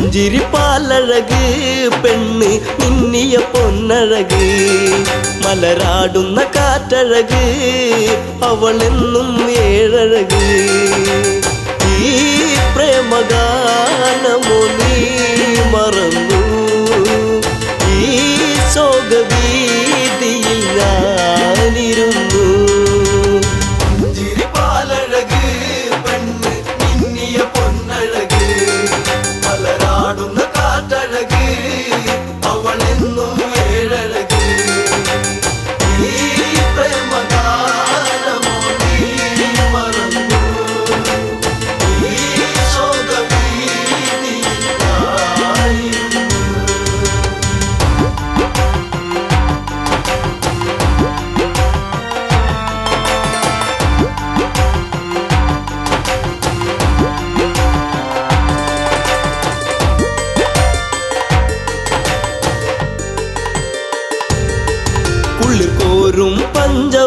പുഞ്ചിരിപ്പാലഴക് പെണ്ണ് മിന്നിയ പൊന്നഴക് മലരാടുന്ന കാറ്റഴക് അവളെന്നും ഏഴഴക് ഈ പ്രേമഗാനമോ നീ മറന്നു ഈ ശോകവീതിയിൽ ഞാനിരുന്നു പുഞ്ചിരിപ്പാലഴക് പെണ്ണ്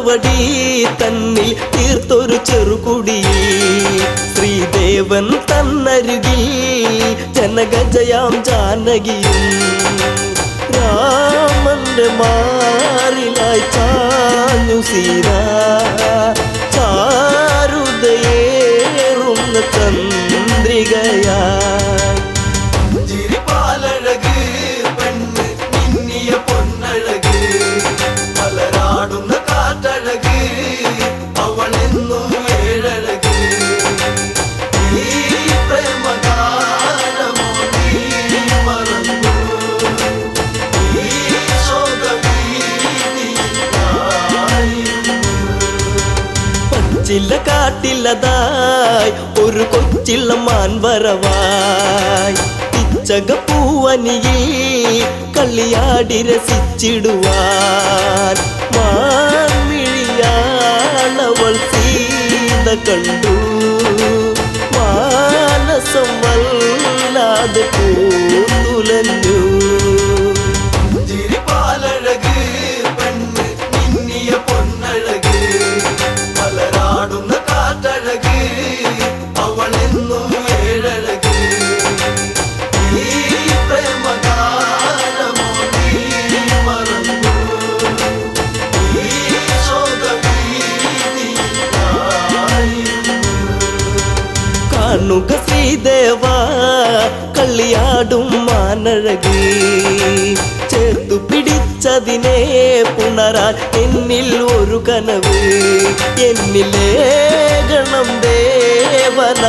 ചാവടി തന്നിൽ തീർത്തൊരു ചെറുകുടി ശ്രീദേവൻ തന്നരുകിൽ ജനകജയാം ജാനകിയും രാമന്റെ മാറിലായി ചാഞ്ഞു സീത ചാരുതയേറുന്ന ചന്ദ്രികയായി ചിരിപ്പാലഴക് പെണ്ണ് മിന്നിയ പൊന്നഴക് മലരാടുന്ന കാറ്റഴക് അവളെന്നും ഏഴഴക് ഈ പ്രേമഗാനമോ നീ മറന്നു ഈ ശോകവീതിയായിരുന്നു പച്ചില കാട്ടിലതായി ഒരു കൊച്ചിള്ള മാൻവരവായി പിച്ചകപ്പൂവനിയിൽ കളിയാടി രസിച്ചിടുവാൻ മാൻമിഴിയാളവൾ സീത കണ്ടു മാനസം വല്ലാതെ പൂത്തുലഞ്ഞു ചിരിപ്പാലഴക് പെണ്ണ് മിന്നിയ പൊന്നഴക് മലരാടുന്ന കാറ്റഴക് അവളെന്നും ഏഴഴക് ഈ പ്രേമഗാനമോ നീ മറന്നു ഈ ശോകവീതിയായിരുന്നു കാണുക ശ്രീദേവ കളിയാടും മാനഴകി ചേർത്തു പിടിച്ചതിനെ പുണരാൻ എന്നിൽ ഒരു കനവ് എന്നിലേ ഗണം ദേവനമാനിനെയും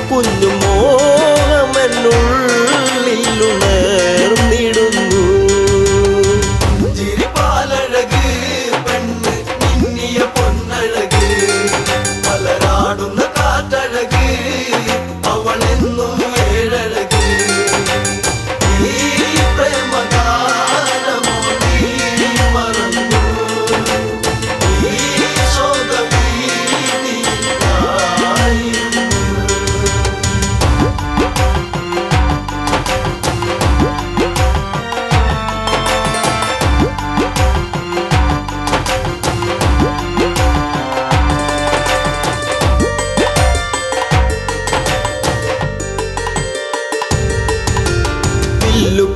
കുഞ്ഞു മോഹമെന്നുള്ളിലുണർന്നിടുന്നു ചിരിപ്പാലഴക് പെണ്ണ് മിന്നിയ പൊന്നഴക് മലരാടുന്ന കാറ്റഴക് അവളെന്നും ഏഴഴക് ഈ പ്രേമഗാനമോ നീ മറന്നു ഈ ശോകവീതിയായിരുന്നു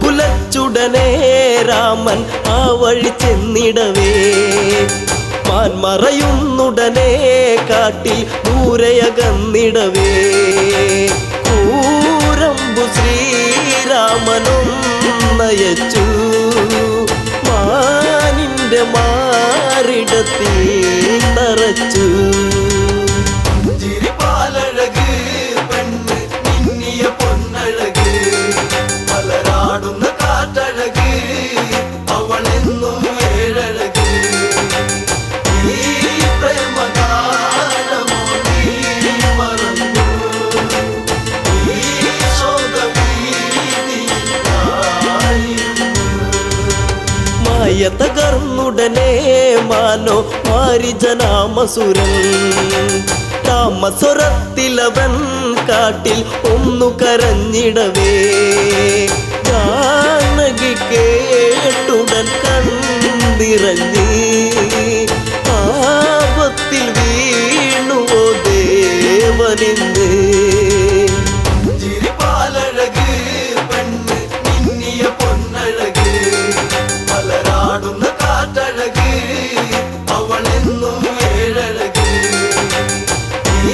കുലച്ചുടനെ രാമൻ ആ വഴി ചെന്നിടവേ മാൻമറയുന്നുടനെ കാട്ടിൽ ദൂരയകന്നിടവേ കൂരമ്പു ശ്രീരാമനും നയച്ചു മാനിന്റെ മാറിടത്തിൽ തറച്ചു ചിരിപ്പാലഴക് പെണ്ണ് മിന്നിയ പൊന്നഴക് മലരാടുന്ന കാറ്റഴക് അവളെന്നും ഏഴഴക് ഈ പ്രേമഗാനമോ നീ മറന്നു ഈ ശോകവീതിയായിരുന്നു മായ തകർന്നുടനെ മാനോ മാരിജനാമസുരൻ താമസ്വരത്തിലവൻ കാട്ടിൽ ഒന്നു കരഞ്ഞിടവേ ജാനകി കേട്ടുടൻ കണ്ടിറങ്ങി ആപത്തിൽ വീണുവോ ദേവനിന്ന് ചിരിപ്പാലഴക് പെണ്ണ് മിന്നിയ പൊന്നഴക് മലരാടുന്ന കാറ്റഴക് അവളെന്നും ഏഴഴക് ഈ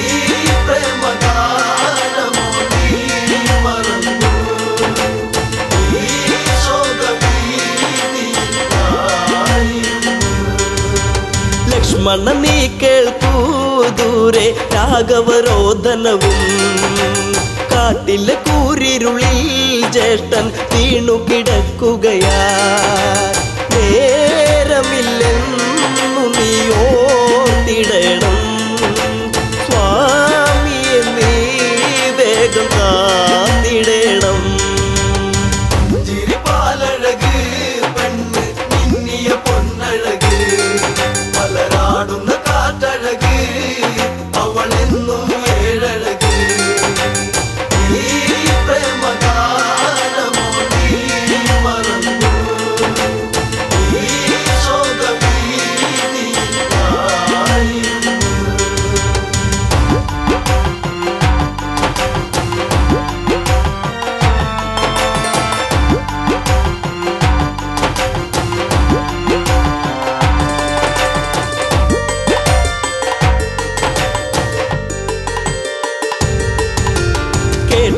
പ്രേമഗാനമോ നീ മറന്നു ഈ ശോകവീതിയായിരുന്നു ലക്ഷ്മണ നീ കേൾക്കൂ ദൂരെ രാഘവരോധനവും കാട്ടിലെ കൂരിരുളിൽ ജ്യേഷ്ഠൻ വീണു കിടക്കുകയാ നേരമില്ലെന്നു നീ ഓർത്തിടണം സ്വാമിയെ നീ വേഗം കാത്തിടണം ചിരിപ്പാലഴക് പെണ്ണ് മിന്നിയ പൊന്നഴക് മലരാടുന്ന കാറ്റഴക് അവളെന്നും ഏഴഴക് ഈ പ്രേമഗാനമോ നീ മറന്നു ഈ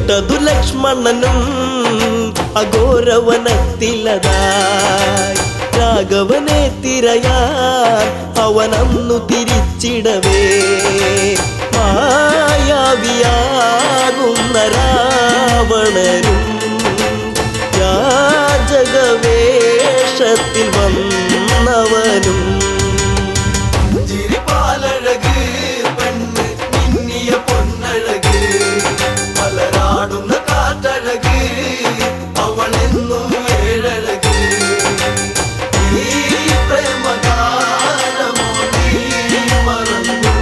വിട്ടതു ലക്ഷ്മണനും അഘോരവനത്തിലതായി രാഘവനെ തിരയാൻ അവനന്നു തിരിച്ചിടവേ മായാവിയാകുന്ന രാവണനും യാചകവേഷത്തിൽ വന്നവനും ചിരിപാലഴക് പെണ്ണ് മിന്നിയ പൊന്നഴക് മലരാടുന്ന കാറ്റഴക് അവളെന്നും ഏഴഴക് ഈ പ്രേമഗാനമോ നീ മറന്നു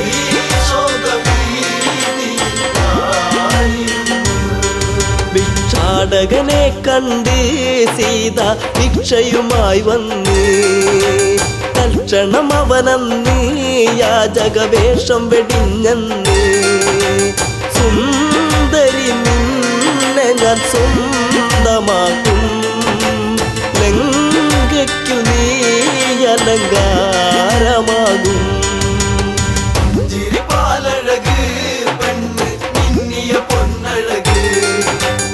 ഈ ശോകവീതിയിലായിരുന്നു. ഭിക്ഷാടകനെ കണ്ട് സീത ഭിക്ഷയുമായി വന്ന് തൽക്ഷണം അവനന്ന് യാചകവേഷം വെടിഞ്ഞന്ന് സുന്ദരി നിന്നെ ഞാൻ സ്വന്തമാക്കും ലങ്കയ്ക്കു നീ അലങ്കാരമാകും ചിരിപാലഴക് പെണ്ണ് മിന്നിയ പൊന്നഴക്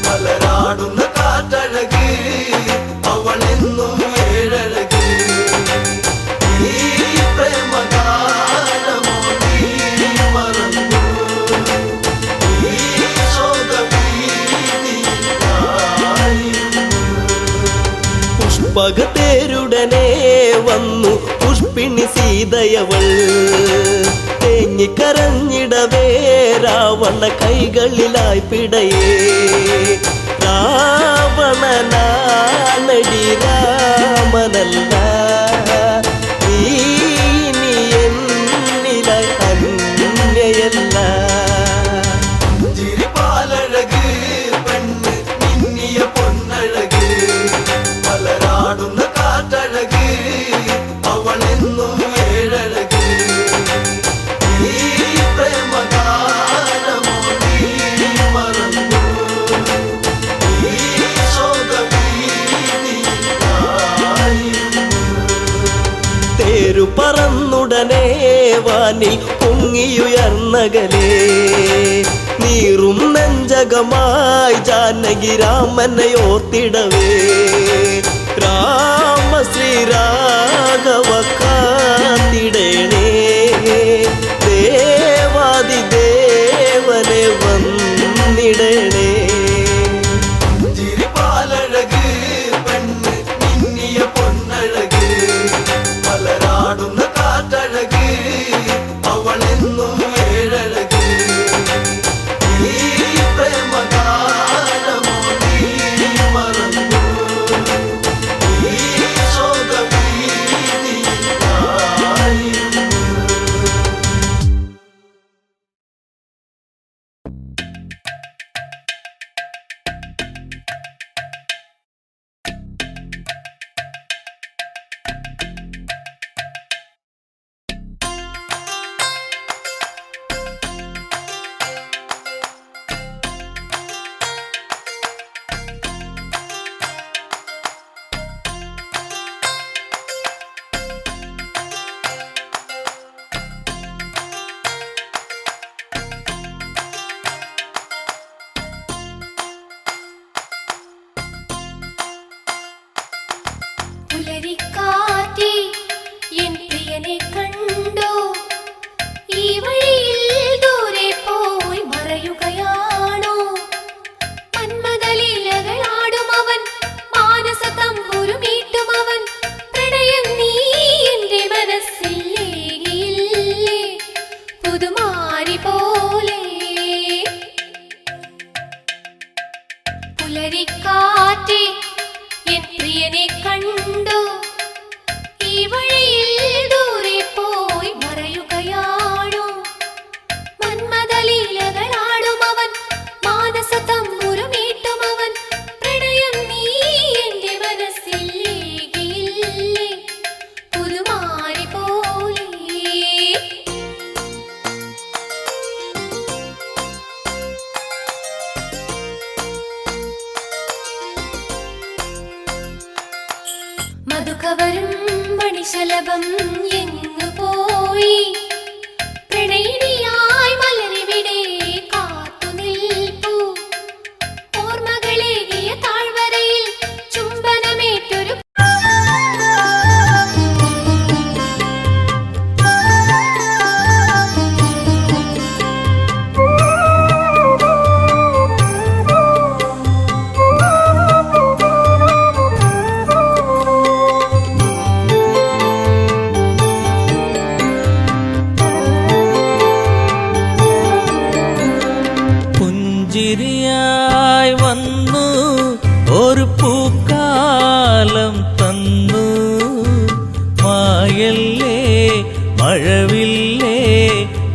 മലരാടുന്ന കാറ്റഴക് അവളെന്നും ഏഴഴക് ഈ പ്രേമഗാനമോ നീ മറന്നു ഈ ശോകവീതിയിലായിരുന്നു. പുഷ്പകത്തേരുടനെ വന്നു പുഷ്പിണി സീതയവൾ തേങ്ങിക്കരഞ്ഞിടവേ രാവണ കൈകളിലായി പിടയേ രാവണനാണടി രാമനല്ല നീ ഇനി എന്നിലായി അന്യയല്ല ചിരിപാലഴക് പെണ്ണ് മിന്നിയ പൊന്നഴക് മലരാടുന്ന കാറ്റഴക് അവളെന്നും ഏഴഴക് ഈ പ്രേമഗാനമോ നീ മറന്നു ഈ ശോകവീതിയിലായിരുന്നു. തേരു പറന്നുടനെ വാനിൽ പൊങ്ങിയുയർന്നകലേ നീറും നെഞ്ചകമായി ജാനകി രാമനെ ഓർത്തിടവേ രാമ ശ്രീരാഘവ കാത്തിടേണേ ദേവാദിദേവനെ വന്നിടണേ ചിരിപാലഴക് പെണ്ണ് മിന്നിയ പൊന്നഴക് മലരാടുന്ന കാറ്റഴക് അവളെന്നും ഏഴഴക് ഈ പ്രേമഗാനമോ നീ മറന്നു ഈ ശോകവീതിയിലായിരുന്നു. മഴവില്ലേ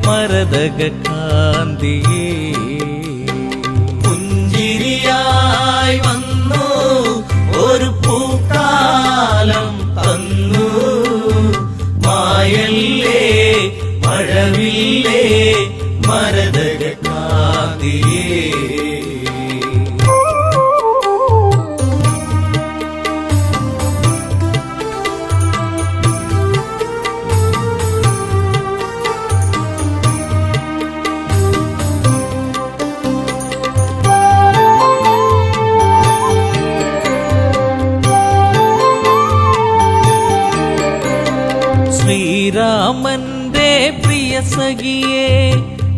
മരതക കാന്തിയേ പുഞ്ചിരിയായി വന്നു ഒരു പൂക്കാലം തന്നു മായല്ലേ മഴവില്ലേ മരതക കാന്തിയേ ശ്രീരാമന്റെ പ്രിയ സഖിയെ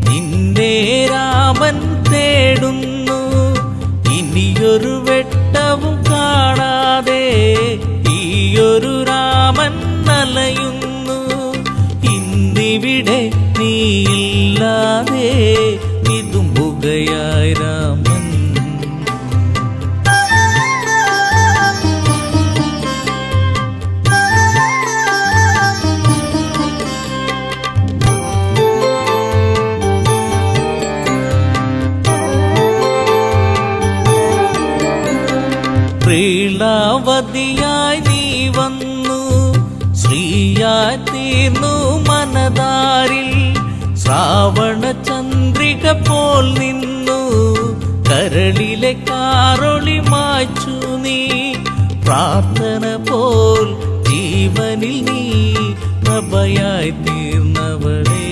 നിന്നെ രാമൻ തേടുന്നു ഇനിയൊരു വെട്ടവും കാണാതെ ഈയൊരു രാമൻ അലയുന്നു ഇന്നിവിടെ നീയില്ലാതെ വിതുമ്പുകയായി രാമൻ പ്രീളാവതിയായി നീ വന്നു ശ്രീയായി തീർന്നു മനതാരിൽ ശ്രാവണ ചന്ദ്രിക പോൽ നിന്നു കരളിലെ കാറൊളി മായ്ച്ചു നീ പ്രാർത്ഥന പോൽ ജീവനിൽ നീ പ്രഭയായി തീർന്നവളേ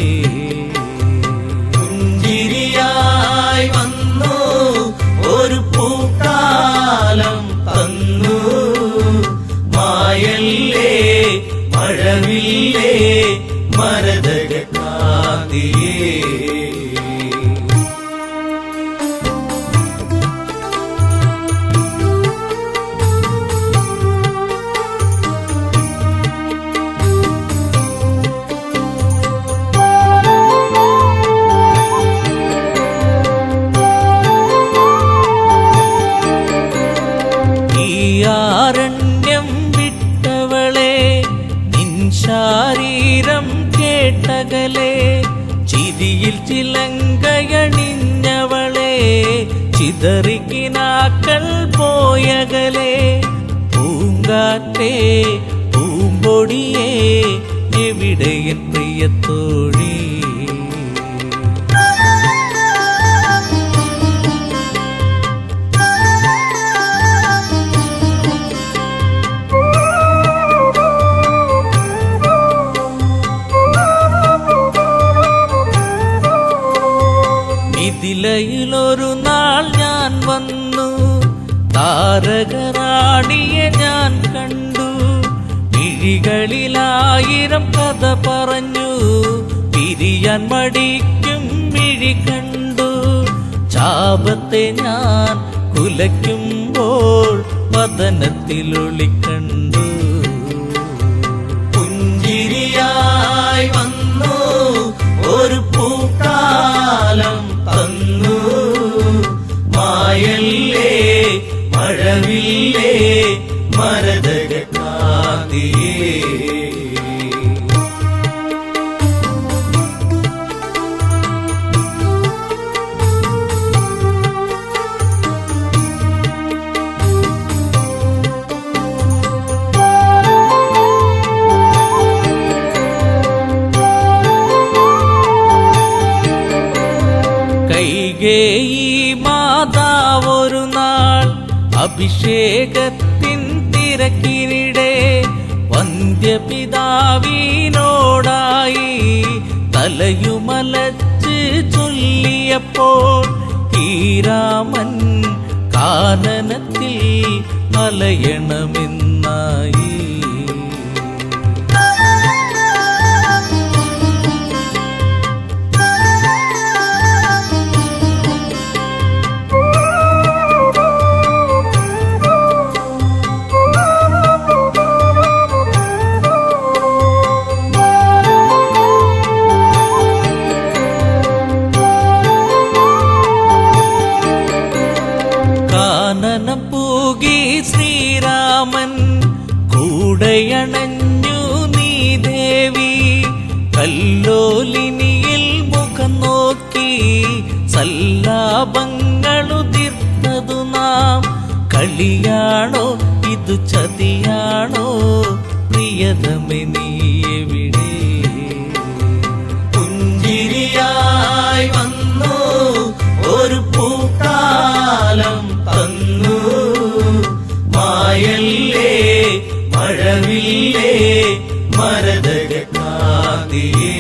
പുഞ്ചിരിയായി വന്നു ഒരു പൂക്കാലം തന്നു മായല്ലേ മഴവില്ലേ മരതക കാന്തിയേ ആരണ്യം വിട്ടവളെ നിൻ ശാരീരം കേട്ടകലെ ചിരിയിൽ ചിലങ്കയണിഞ്ഞവളെ ചിതറിക്കിനാക്കൾ പോയകലെ പൂങ്കാറ്റേ പൂമ്പൊടിയേ എവിടെയൻ പ്രിയത്തോഴി മിഥിലയിലൊരു നാൾ ഞാൻ വന്നു താരകറാണിയെ ഞാൻ കണ്ടു മിഴികളിലായിരം കഥ പറഞ്ഞു പിരിയാൻ മടിക്കും മിഴി കണ്ടു ചാപത്തെ ഞാൻ കുലയ്ക്കുമ്പോൾ വദനത്തിലൊളി കണ്ടു പുഞ്ചിരിയായി വന്നു ഒരു പൂക്കാലം തന്നു മായല്ലേ മഴവില്ലേ മരതക കാന്തിയേ കൈകേയി മാതാവൊരു നാൾ അഭിഷേകത്തിൻ തിരക്കിനിടെ വന്ധ്യപിതാവിനോടായി തലയുമലച്ച് ചൊല്ലിയപ്പോൾ ഈ രാമൻ കാനനത്തിൽ അലയണമെന്നായി കാനനം പൂകി ശ്രീരാമൻ കല്ലോലിനിയിൽ മുഖം നോക്കി സല്ലാപങ്ങളുതിർത്തതു നാം. കളിയാണോ ഇതു ചതിയാണോ പ്രിയതമേ നീ എവിടെ? പുഞ്ചിരിയായി വന്നു ഒരു പൂക്കാലം തന്നു. മായല്ലേ മഴവില്ലേ മരതകക്കാതിയേ.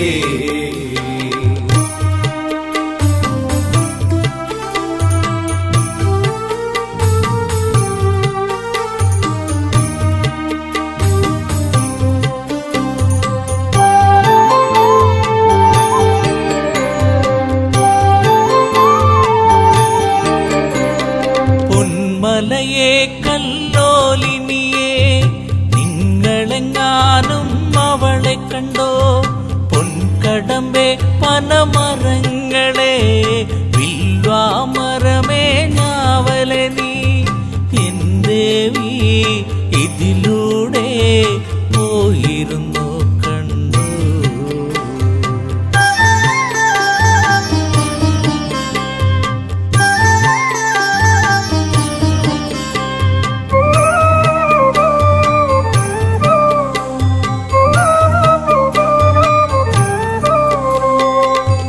പൊന്മലയെ കല്ലോലിനിയെ നിങ്ങളെങ്ങാനും അവളെ കണ്ടോ? പൊൻകടമ്പെ പനമരങ്ങളെ വില്വാമരമേ ഞാവലെ നീ എന്തേവി ഇതിലൂടെ പോയിരുന്നു കണ്ടു.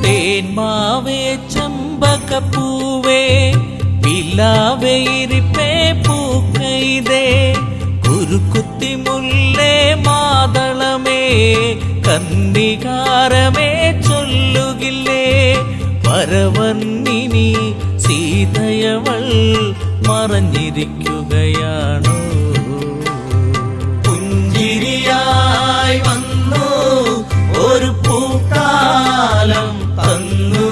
തേന്മാവേ ചമ്പകപ്പൂവേ പിലാവേ ഇരിപ്പേ പൂക്കൈതേ കുരുക്കുത്തി മുല്ലേ മാതളമേ കന്നികാരമേ ചൊല്ലുകില്ലേ വരവർണ്ണിനി സീതയവൾ മറഞ്ഞിരിക്കുകയാണോ? പുഞ്ചിരിയായി വന്നു ഒരു പൂക്കാലം തന്നു.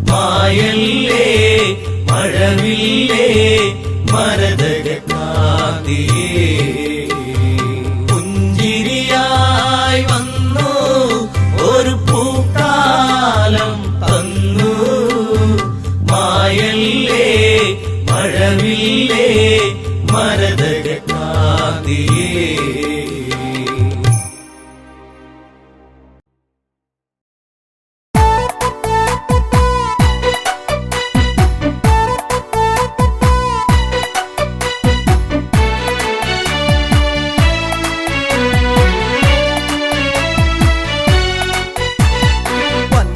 മായല്ലേ മഴവില്ലേ മരതകക്കാതിയേ. പുഞ്ചിരിയായി വന്നു ഒരു പൂക്കാലം തന്നു. മായല്ലേ മഴവില്ലേ മരതകക്കാതിയേ.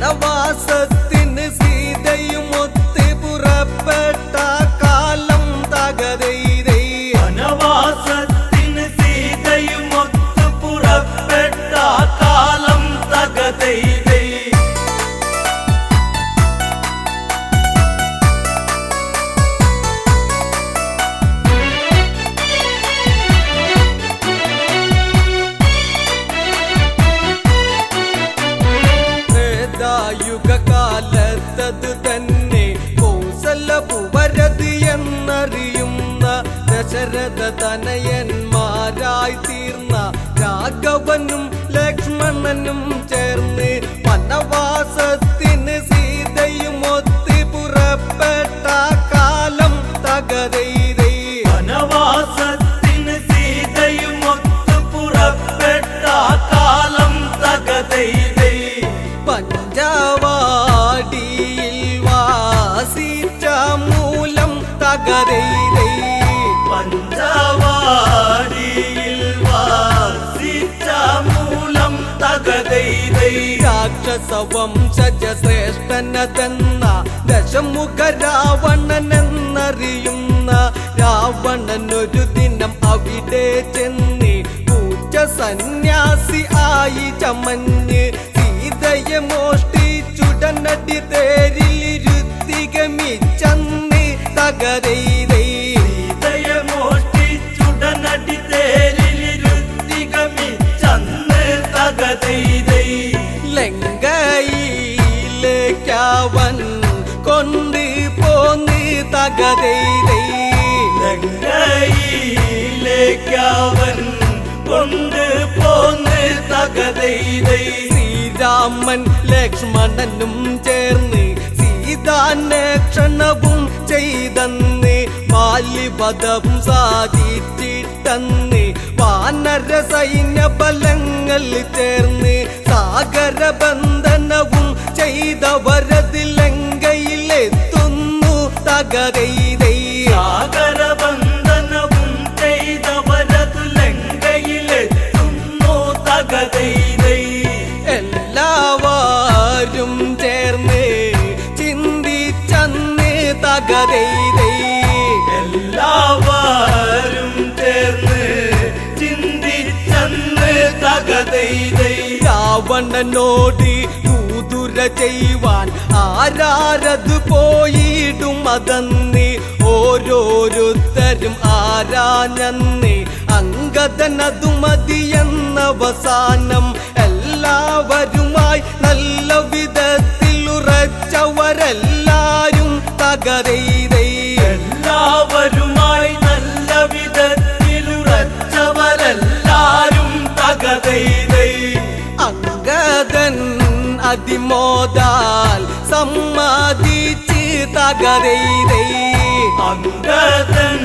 വനവാസത്തിന് സീതയുമൊത്ത് പുറപ്പെട്ട കാലം തകതൈതൈ. വനവാസത്തിന് സീതയുമൊത്ത് പുറപ്പെട്ട കാലം തകതൈതൈ. യുഗകാലത്തത് തന്നെ കൗസലപുവരതി എന്നറിയുന്ന ദശരഥ തനയന്മാരായി തീർന്ന രാഘവനും ലക്ഷ്മണനും ചേർന്ന് വനവാസത്തിന് സീതയുമൊത്ത് പുറപ്പെട്ട കാലം തകതൈതൈ. വനവാസത്തിന് സീതയുമൊത്ത് പുറപ്പെട്ട കാലം തകതൈതൈ. പഞ്ചവാടിയിൽ വാസിച്ച മൂലം തകതൈതൈ. പഞ്ചവാടിയിൽ വാസിച്ച മൂലം തകതൈതൈ. രാക്ഷസവംശജ ശ്രേഷ്ഠനതെന്ന ദശമുഖ രാവണനെന്നറിയുന്ന രാവണൻ ഒരു ദിനം അവിടെ ചെന്ന് പൂച്ച സന്യാസി ആയി ചമഞ്ഞ് സീതയെ മോഷ്ടിച്ചുടനടി തേരിലിരുത്തികമിച്ചന്ന് തകതൈതൈ. സീതയെ മോഷ്ടിച്ചുടനടി തേരിലിരുത്തികമിച്ചന്ന് തകതൈതൈ. ലങ്കയിലേക്കവൻ കൊണ്ട് പോന്ന് തകതൈതൈ. ലങ്കയിലേക്കവൻ കൊണ്ട് പോന്ന് തകതൈതൈ. ശ്രീരാമൻ ലക്ഷ്മണനും ചേർന്ന് സീതാന്വേഷണവും ചെയ്തെന്ന് ബാല്യവധം സാധിച്ചിട്ട വായുടന്ന് വാനര സൈന്യ ബലങ്ങൾ ചേർന്ന് സാഗരബന്ധനവും ചെയ്തവരത് ലങ്കയിലെത്തുന്നു തകതൈതൈ. സാഗരബന്ധനവും ചെയ്തവരത് ലങ്കയിലെത്തുന്നു തകതൈതൈ. എല്ലാവരും ചേർന്ന് ചിന്തിച്ചന്ന് തകതൈതൈ. എല്ലാവരും ചേർന്ന് ചിന്തിച്ചന്ന് തകതൈതൈ. രാവണനോട് ദൂതുര ചെയ്യുവാൻ ആരാരത് പോയിടും അതെന്ന് ഓരോരുത്തരും ആരാഞ്ഞന്ന് അങ്കദനതു മതിയെന്നവസാനം എല്ലാവരുമായി നല്ല വിധത്തിൽ ഉറച്ചവരെല്ലാരും തകതൈതൈ. എല്ലാവരുമായി നല്ല വിധത്തിൽ ഉറച്ചവരെല്ലാരും തകതൈതൈ. അങ്കദൻ അതിമോദാൽ സമ്മതിച്ച് തകതൈതൈ. അങ്കദൻ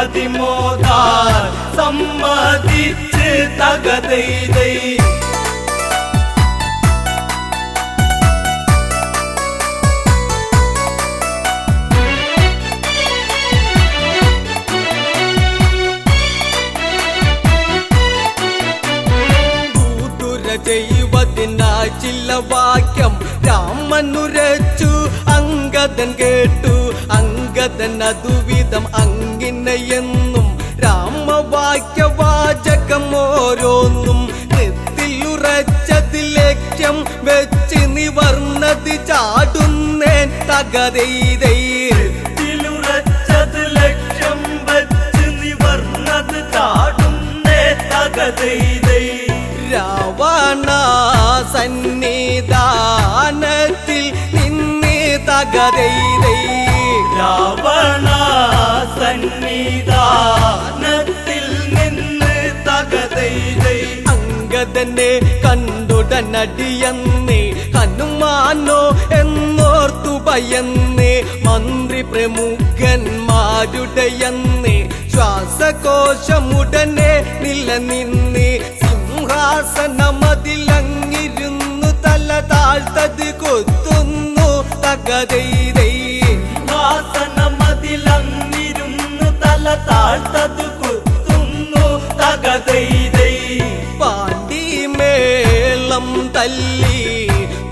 അതിമോദാൽ സമ്മതിച്ച് തകതൈതൈ. ചെയ്യുവതിനായി ചില വാക്യം രാമനുരച്ചു അങ്കദൻ കേട്ടു. അങ്കദൻ അതുവിധം അങ്ങിനെയെന്നും രാമവാക്യവാചകം ഓരോന്നും നെത്തിലുറച്ചത് ലക്ഷ്യം വെച്ച് നിവർന്നത് ചാടുന്നേൻ തകതൈതൈ. നെത്തിലുറച്ചത് ലക്ഷ്യം വെച്ച് നിവർന്നത് ചാടുന്നേ തകതൈതൈ. രാവണ സന്നിധാനത്തിൽ നിന്ന് തകതൈതൈ. രാവണ സന്നിധാനത്തിൽ നിന്ന് തകതൈതൈ. അങ്കദനെ കണ്ടുടനടിയന്ന് ഹനുമാനോ എന്നോർത്തു ഭയന്ന് മന്ത്രി പ്രമുഖന്മാരുടെയന്ന് ശ്വാസകോശമുടനെ നിലനിന്ന് സിംഹാസനമതിലങ്ങിരുന്നു തല താഴ്ത്തത് കൊത്തുന്നു തകതൈതൈ. സിംഹാസനമതിലങ്ങിരുന്നു തല താഴ്ത്തത് കൊത്തുന്നു തകതൈതൈ. പാണ്ടിമേളം തല്ലി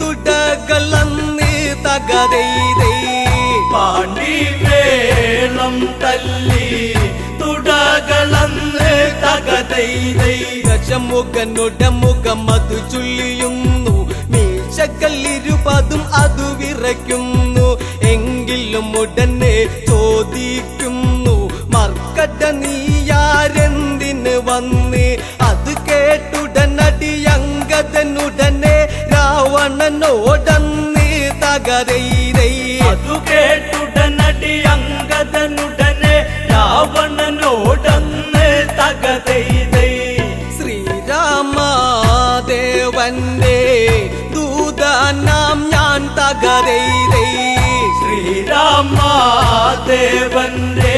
തുടകളന്ന് തകതൈതൈ. പാണ്ടിമേളം തല്ലി തുടകളന്ന് തകതൈതൈ. ദശമുഖനുടെ മുഖം അതു ചൊല്ലിയുന്നു മീശക്കല്ലിരുപതും അതു വിറയ്ക്കുന്നു. എങ്കിലും ഉടനെ ചോദിക്കുന്നു മർക്കട നീയാരെന്തിന് വന്ന്. അത് കേട്ടുടനടി അങ്കദനുടനെ രാവണനോടന്ന് തകതൈതൈ. അതു കേട്ടുടനടി അങ്കദനുടനെ രാവണനോടന്ന് തകതൈതൈ. ശ്രീരാമദേവന്റെ ദൂതനാം ഞാൻ തകതൈതൈ. ശ്രീരാമദേവന്റെ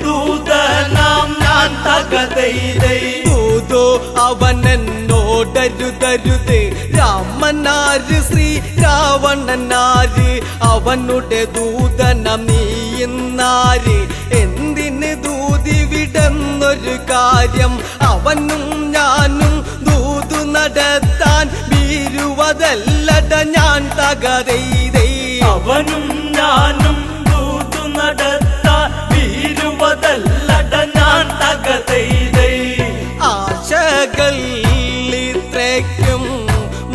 ദൂതനാം ഞാൻ തകതൈതൈ. ദൂതോ അവനെന്നോടരുതരുത് രാമനാര് ശ്രീ രാവണനാര്. അവനുടെ ദൂതനം നീയുന്നാര്. എന്തിന് ദൂതി വിടുന്നൊരു കാര്യം അവനും ഞാനും ദൂതു നടത്താൻ വീരുവതല്ലട ഞാൻ തകതൈതൈ. അവനും ഞാനും ദൂതു നടത്താൻ വീരുവതല്ലട ഞാൻ തകതൈതൈ. ആശകൾ ഇത്രയ്ക്കും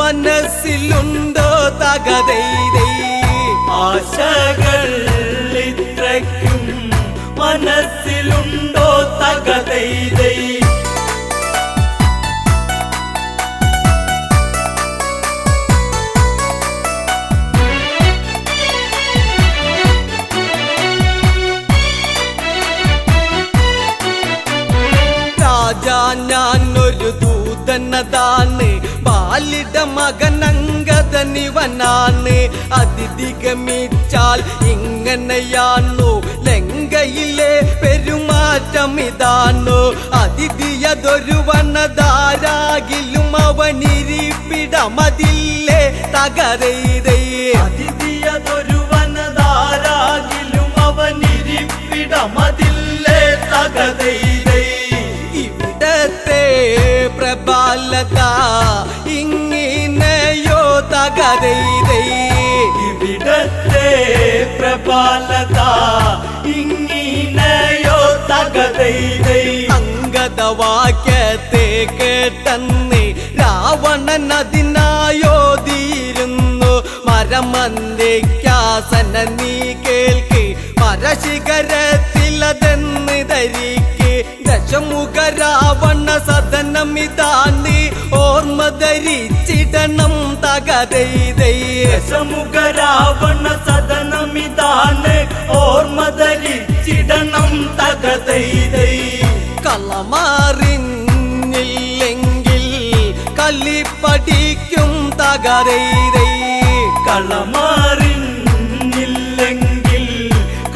മനസ്സിലുണ്ടോ തകതൈതൈ. ആശകൾ ഇത്രയ്ക്കും മനസ്സിലുണ്ടോ തകതൈതൈ. രാജാ ഞാനൊരു ദൂതനതാണ് ബാലിട മകനങ്കദനിവനാണ്. അതിഥിഗമിച്ചാൽ ഇങ്ങനെയാണു ലങ്കയിലെ പെരുമാറ്റം വന്നതാണോ അതിഥിയതൊരു വന്നതാരാകിലും അവനിരിപ്പിടമതില്ലേ തകരൈതൈ അതിഥിയതൊരു വനതാരാകിലും അവനിരിപ്പിടമതില്ലേ തകതൈതൈ ഇവിടത്തെ പ്രബലത ഇങ്ങിനെയോ തകരൈതൈ ഇവിടത്തെ പ്രബലത ഇങ്ങിനെയോ തകതൈതൈ അംഗതവാക്യത്തെ കേട്ടെന്ന് രാവണൻ അതിനായോതിയിരുന്നു മരമന്ദിക്കാസന നീ കേൾക്കി മരശിഖരത്തിലതെന്ന് ധരിക്ക് ദശമുഖ രാവണ സദനമിതാന്ന് ഓർമ്മ ധരിച്ചിടണം തകതൈതൈ ദശമുഖ രാവണ സദനമിതാണ് ഓർമ്മ ധരിച്ചിടണം തകതൈതൈ കളമാറിഞ്ഞില്ലെങ്കിൽ കലിപ്പടിക്കും തകരൈതൈ കളമാറിഞ്ഞില്ലെങ്കിൽ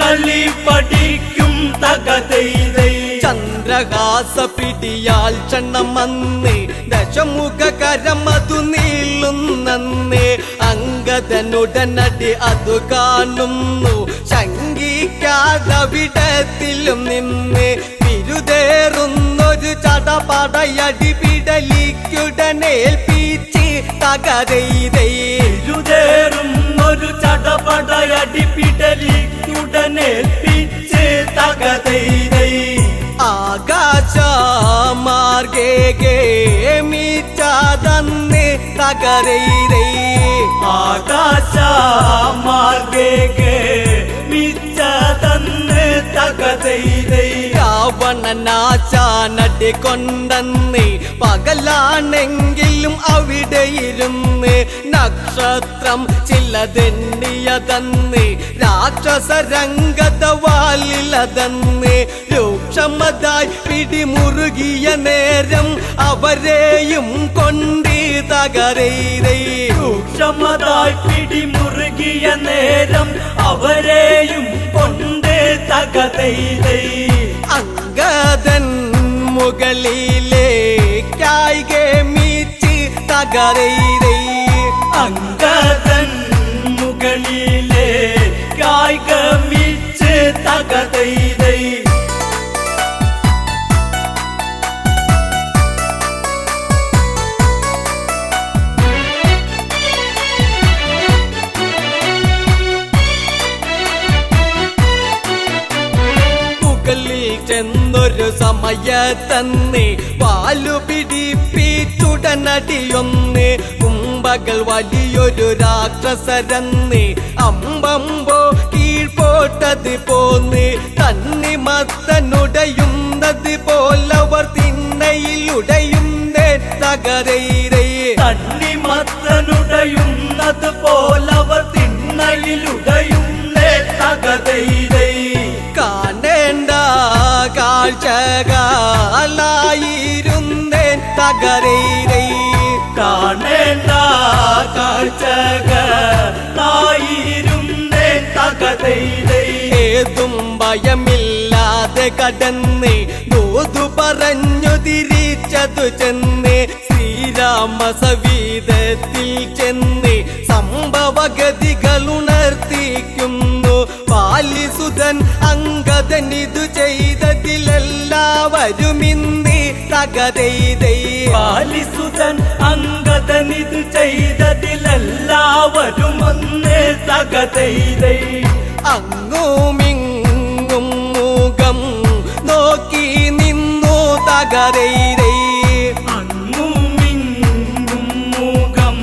കളി പഠിക്കും തകതൈതൈ ചന്ദ്രഹാസ പിടിയാൽ ക്ഷണമന്ന് ദശമുഖ കരമതു നീളുന്നന്ന് അംഗതനുടനടി അതു കാണുന്നു ശങ്കിക്കാതവിടത്തിലും നിന്ന് വിരുതേറുന്നൊരു ചടപടയടി പിടലിക്കുടനേൽപ്പിച്ച് തകരൈതൈ ഇരുതേറുന്നൊരു ചടപടയടി പിടലിക്കുടനേൽപ്പിച്ച് തകതൈതൈ ആകാശമാർഗേ മിച്ചതന്ന് തകരൈതൈ ആകാശ മാർഗേ മിച്ചതന്ന് തകതൈതൈ രാവണനാശാനടി കൊണ്ടെന്ന് പകലാണെങ്കിലും അവിടെ ഇരുന്ന് നക്ഷത്രം ചിലതെണ്ണിയതന്ന് രാക്ഷസരംഗതവാലിലതന്ന് രൂക്ഷമതായി പിടിമുറുകിയ നേരം അവരെയും കൊണ്ട് തകരൈതൈ രൂക്ഷമതായി പിടിമുറുകിയ നേരം അവരെയും കൊണ്ട് തകതൈതൈ അംഗദൻ മുകളിലേക്കായി ഗമിച്ച് തകരൈതൈ അംഗദൻ മുകളിലെ കായികമിച്ച് തകതൈതൈ മുകളിൽ ചെന്നൊരു സമയത്തന്ന് പാലു പിടിപ്പിച്ചുടനടിയൊന്ന് കുംഭകൾ വലിയൊരു രാക്ഷസരന്ന് അമ്പമ്പോ കീഴ്പോട്ടത് പോന്ന് തന്നിമത്തനുടയുന്നത് പോലവർ തിണ്ണയിലുടയുന്നേ തകരൈതൈ തണ്ണിമത്തനുടയുന്നത് പോലവർ തിണ്ണയിലുടയുന്നേ തകതൈതൈ കാണേണ്ട കാഴ്ചകളായിരുന്നേ തകരൈതൈ കാണേണ്ട കാഴ്ചകളായിരുന്നേ തകതൈതൈ ഏതും ഭയമില്ലാതെ കടന്ന് ദൂതു പറഞ്ഞു തിരിച്ചതു ചെന്ന് ശ്രീരാമ സവീതത്തിൽ ചെന്ന് സംഭവഗതികൾ ഉണർത്തിക്കുന്നു പാലിസുതൻ അംഗദൻ ഇതു ചെയ്തതിലെല്ലാവരും ഇന്ന് തകതൈതൈ പാലിസുതൻ അംഗദനിത് ചെയ്തതിലെല്ലാവരും ഒന്ന് തകതൈതൈ അങ്ങുമിങ്ങും മുഖം നോക്കി നിന്നു തകരൈതൈ അങ്ങുമിങ്ങും മുഖം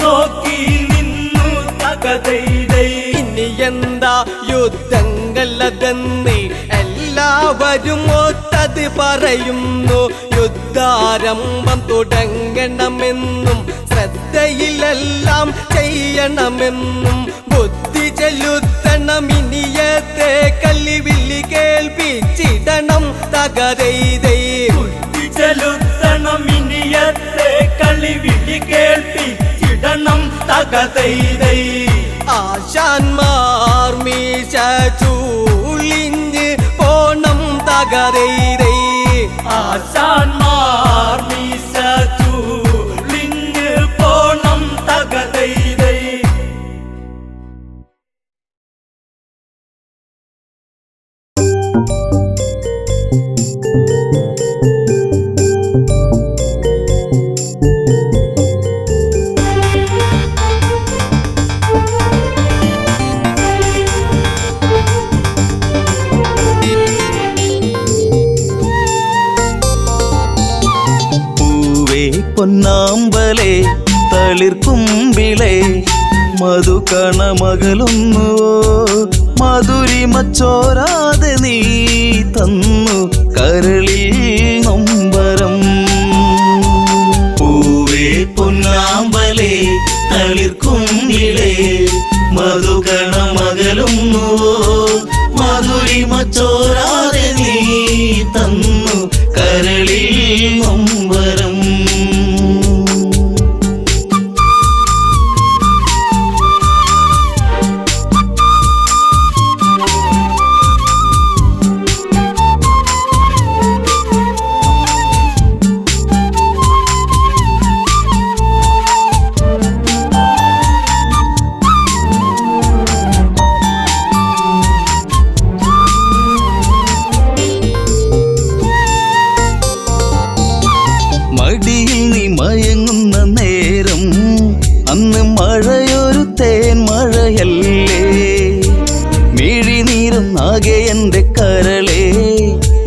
നോക്കി നിന്നു തകതൈതൈ ഇനി എന്താ യുദ്ധങ്ങളതെന്ന് എല്ലാവരും ഒത്തത് പറയുന്നു യുദ്ധാരംഭം തുടങ്ങണമെന്നും ശ്രദ്ധയിലെല്ലാം ചെയ്യണമെന്നും ബുദ്ധി ചെലുത്തണം ഇനിയത്തെ കല്ലിവില്ലി കേൾപ്പിച്ചിടണം തകരൈതൈ ബുദ്ധി ചെലുത്തണം ഇനിയത്തെ കളിവിളി കേൾപ്പിച്ചിടണം തകതൈതൈ ആശാന്മാർ മീശ ചൂളിഞ്ഞ് പോണം തകരൈതൈ തളിർക്കുമ്പിളെ മധുകണമകലുന്നുവോ മധുരിമ ചോരാതെ നീ തന്നു കരളിൽ നൊമ്പരം. പൂവേ പൊന്നാമ്പലേ തളിർക്കുമ്പിളെ മധുകണമകലുന്നുവോ മധുരിമ ചോരാതെ നീ തന്നു കരളിൽ നൊമ്പരം. മടിയിൽ നീ മയങ്ങുന്ന നേരം അന്ന് മഴയൊരു തേൻ മഴയല്ലേ. മിഴിനീരുന്നാകെ എൻ്റെ കരളെ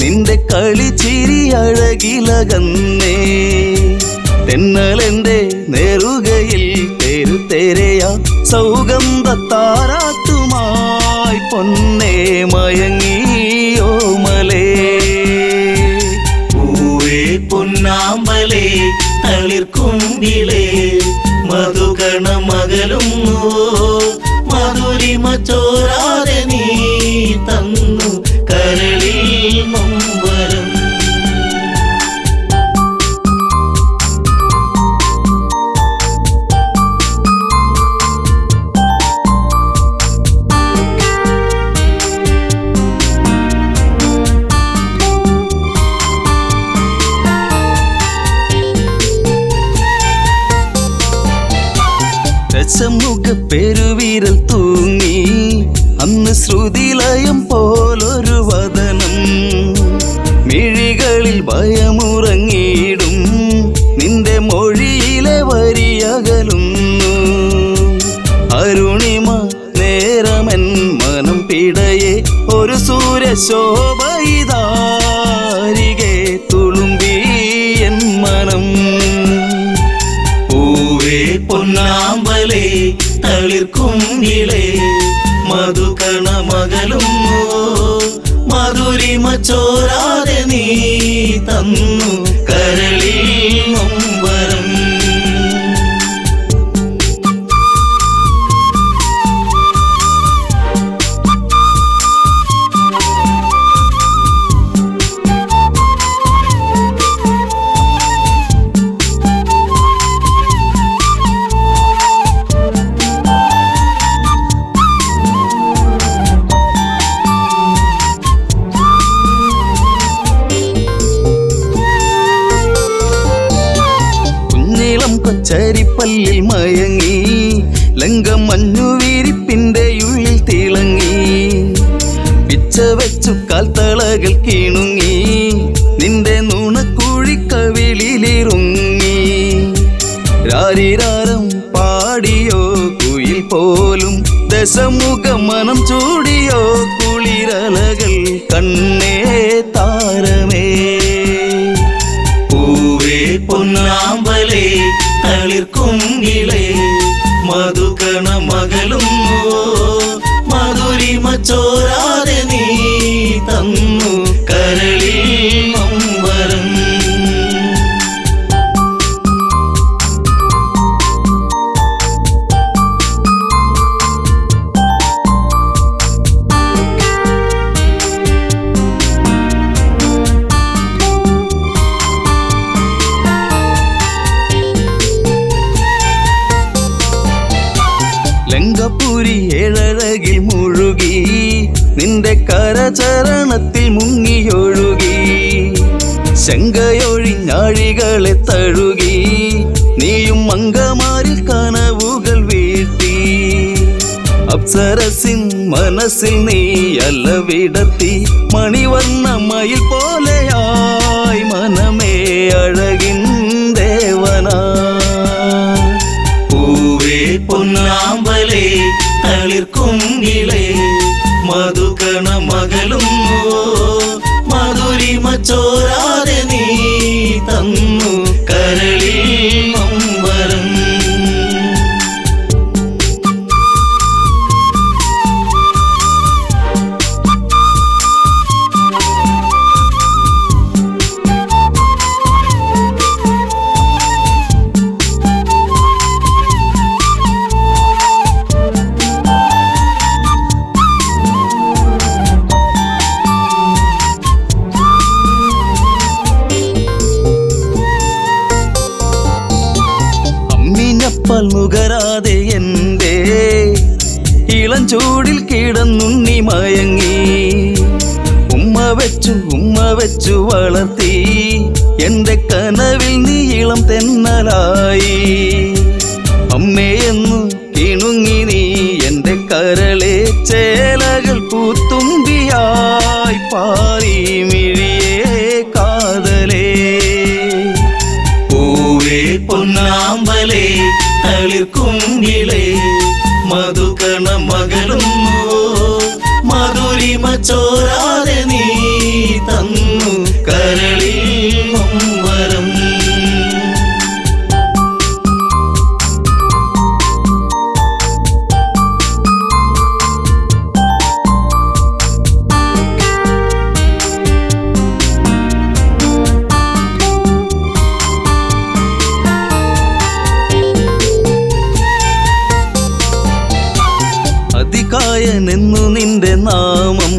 നിന്റെ കളിച്ചിരി അഴകിലകന്നേ. തെന്നലെൻ്റെ നേറുകയിൽ തെരുതെരയാ സൗഗന്ധ താരാട്ടുമായി പൊന്നേ മയങ്ങിയോ മലേ. പൊന്നാമ്പലേ തളിർക്കുമ്പിളേ മധുകണമകലുന്നുവോ മധുരിമ ചോരാതെ നീ തന്നു കരളിൽ നൊമ്പരം. ദശമുഖ പെരുവിരൽ തൂങ്ങി അന്ന് ശ്രുതിലയം പോലൊരു വദനം. മിഴികളിൽ ഭയമുറങ്ങിയിടും നിന്റെ മൊഴിയിലെ വരിയകലുന്നു. അരുണിമ നേരമൻ മനം പിടയെ ഒരു സൂര്യശോഭയിതാരികെ തുളുമ്പി എൻ മനം. പൂവേ പൊന്നാമ്പലേ തളിർക്കുമ്പിളേ മധുകണമകലുന്നുവോ മധുരിമ ചോരാതെ നീ തന്നു കരളിൽ നൊമ്പരം. കൊച്ചരിപ്പല്ലിൽ മയങ്ങി ലങ്കമഞ്ഞു വിരിപ്പിന്റെ ഉള്ളിൽ തിളങ്ങി. പിച്ച വെച്ചു കാൽത്തളകൾ കിണുങ്ങി നിന്റെ നുണക്കുഴിക്കവിളിലിറുങ്ങി. രാരിരാരം പാടിയോ കുയിൽ പോലും ദശമുഖ മനം ചൂടിയോ കുളിരലകൾ കണ്ണേ താരമേ. പൂവേ പൊന്നാമ്പലേ തളിർക്കുമ്പിളേ മധുകണമകലുന്നുവോ മധുരിമ ചോരാതെ നീ തന്നു കരളിൽ നൊമ്പരം. ലങ്കപുരി ഏഴഴകിൽ മുഴുകി നിന്റെ കരചരണത്തിൽ മുങ്ങിയൊഴുകി. ശങ്കയൊഴിഞ്ഞാഴികളെ തഴുകി നീയും മങ്കമാരിൽ കനവുകൾ വീഴ്ത്തി. അപ്സരസിൻ മനസ്സിൽ നീ അലവിടത്തി മണിവർണ്ണ മയിൽ പോലെയായി മനമേ അഴകിൻ ദേവനാ. പൂവേ പൊന്നാമ്പലേ തളിർക്കുമ്പിളേ മധുകണമകലുന്നുവോ മധുരിമ ചോരാതെ നീ തന്നു കരളിൽ നൊമ്പരം. ചോരാതെ എൻ്റെ ഇളം ചൂടിൽ കിടന്നുണ്ണി മയങ്ങി. ഉമ്മ വെച്ചു വളർത്തി എൻ്റെ കനവിൽ നീ ഇളം തെന്നലായി. അമ്മയെന്നു കിണുങ്ങി നീ എൻ്റെ കരളെ ചേലകൾ പൂത്തുമ്പിയായി പാറി മിഴിയേ കാതലേ. പൂവേ പൊന്നാമ്പലേ തളിർക്കുങ്കിളേ മധുകണ മകളുന്നു മധുരിമ ചോരാതെ നീ തന്നു കരളിൽ നൊമ്പരം. അതികായനെന്നു നിന്റെ നാമം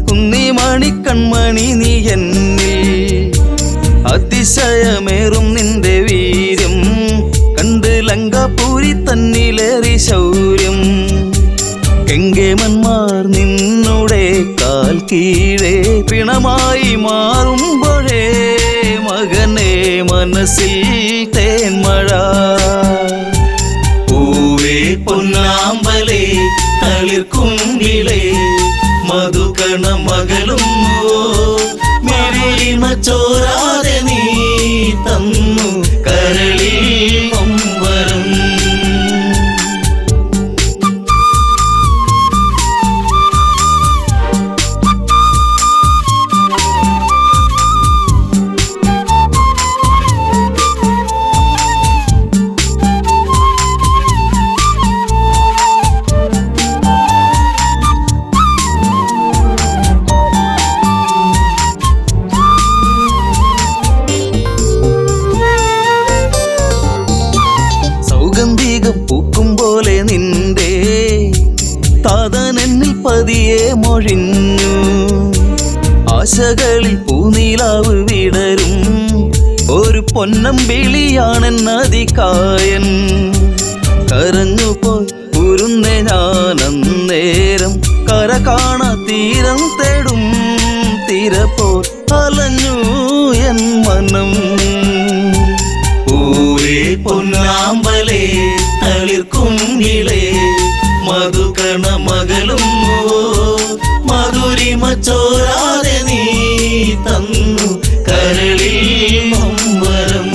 കുന്നിമണി കൺമണി നീ എന്നിൽ. അതിശയമേറും നിന്റെ വീര്യം കണ്ട് ലങ്കാപുരി തന്നിലേറി ശൗര്യം. കെങ്കേമന്മാർ നിന്നുടെ കാൽ കീഴേ പിണമായി മാറുമ്പോഴേ മകനെ മനസ്സിൽ തേന്മഴ. പൂവേ പൊന്നാമ്പലേ തളിർക്കുങ്കിളേ മധുകണ മകളും മധുരിമ ചോരാതെ നീ തന്നു കരളിൽ നൊമ്പരം. പൂക്കും പോലെ നിന്റെ താതനെന്നിൽ പതിയെ മൊഴിഞ്ഞു. ആശകളിൽ പൂനീലാവ് വിടരും ഒരു പൊന്നമ്പിളിയാണെന്നതികായൻ. കരഞ്ഞുപോയി ഉരുന്നേ ഞാനന്നേരം കര കാണാ തീരം തേടും തിരപ്പോൾ അലഞ്ഞു എൻ മനം. പൂവേ പൊന്നാമ്പലേ തളിർക്കുങ്കിളേ മധുകണ മകളും മധുരിമ ചോരാതെ നീ തന്നു കരളിൽ നൊമ്പരം.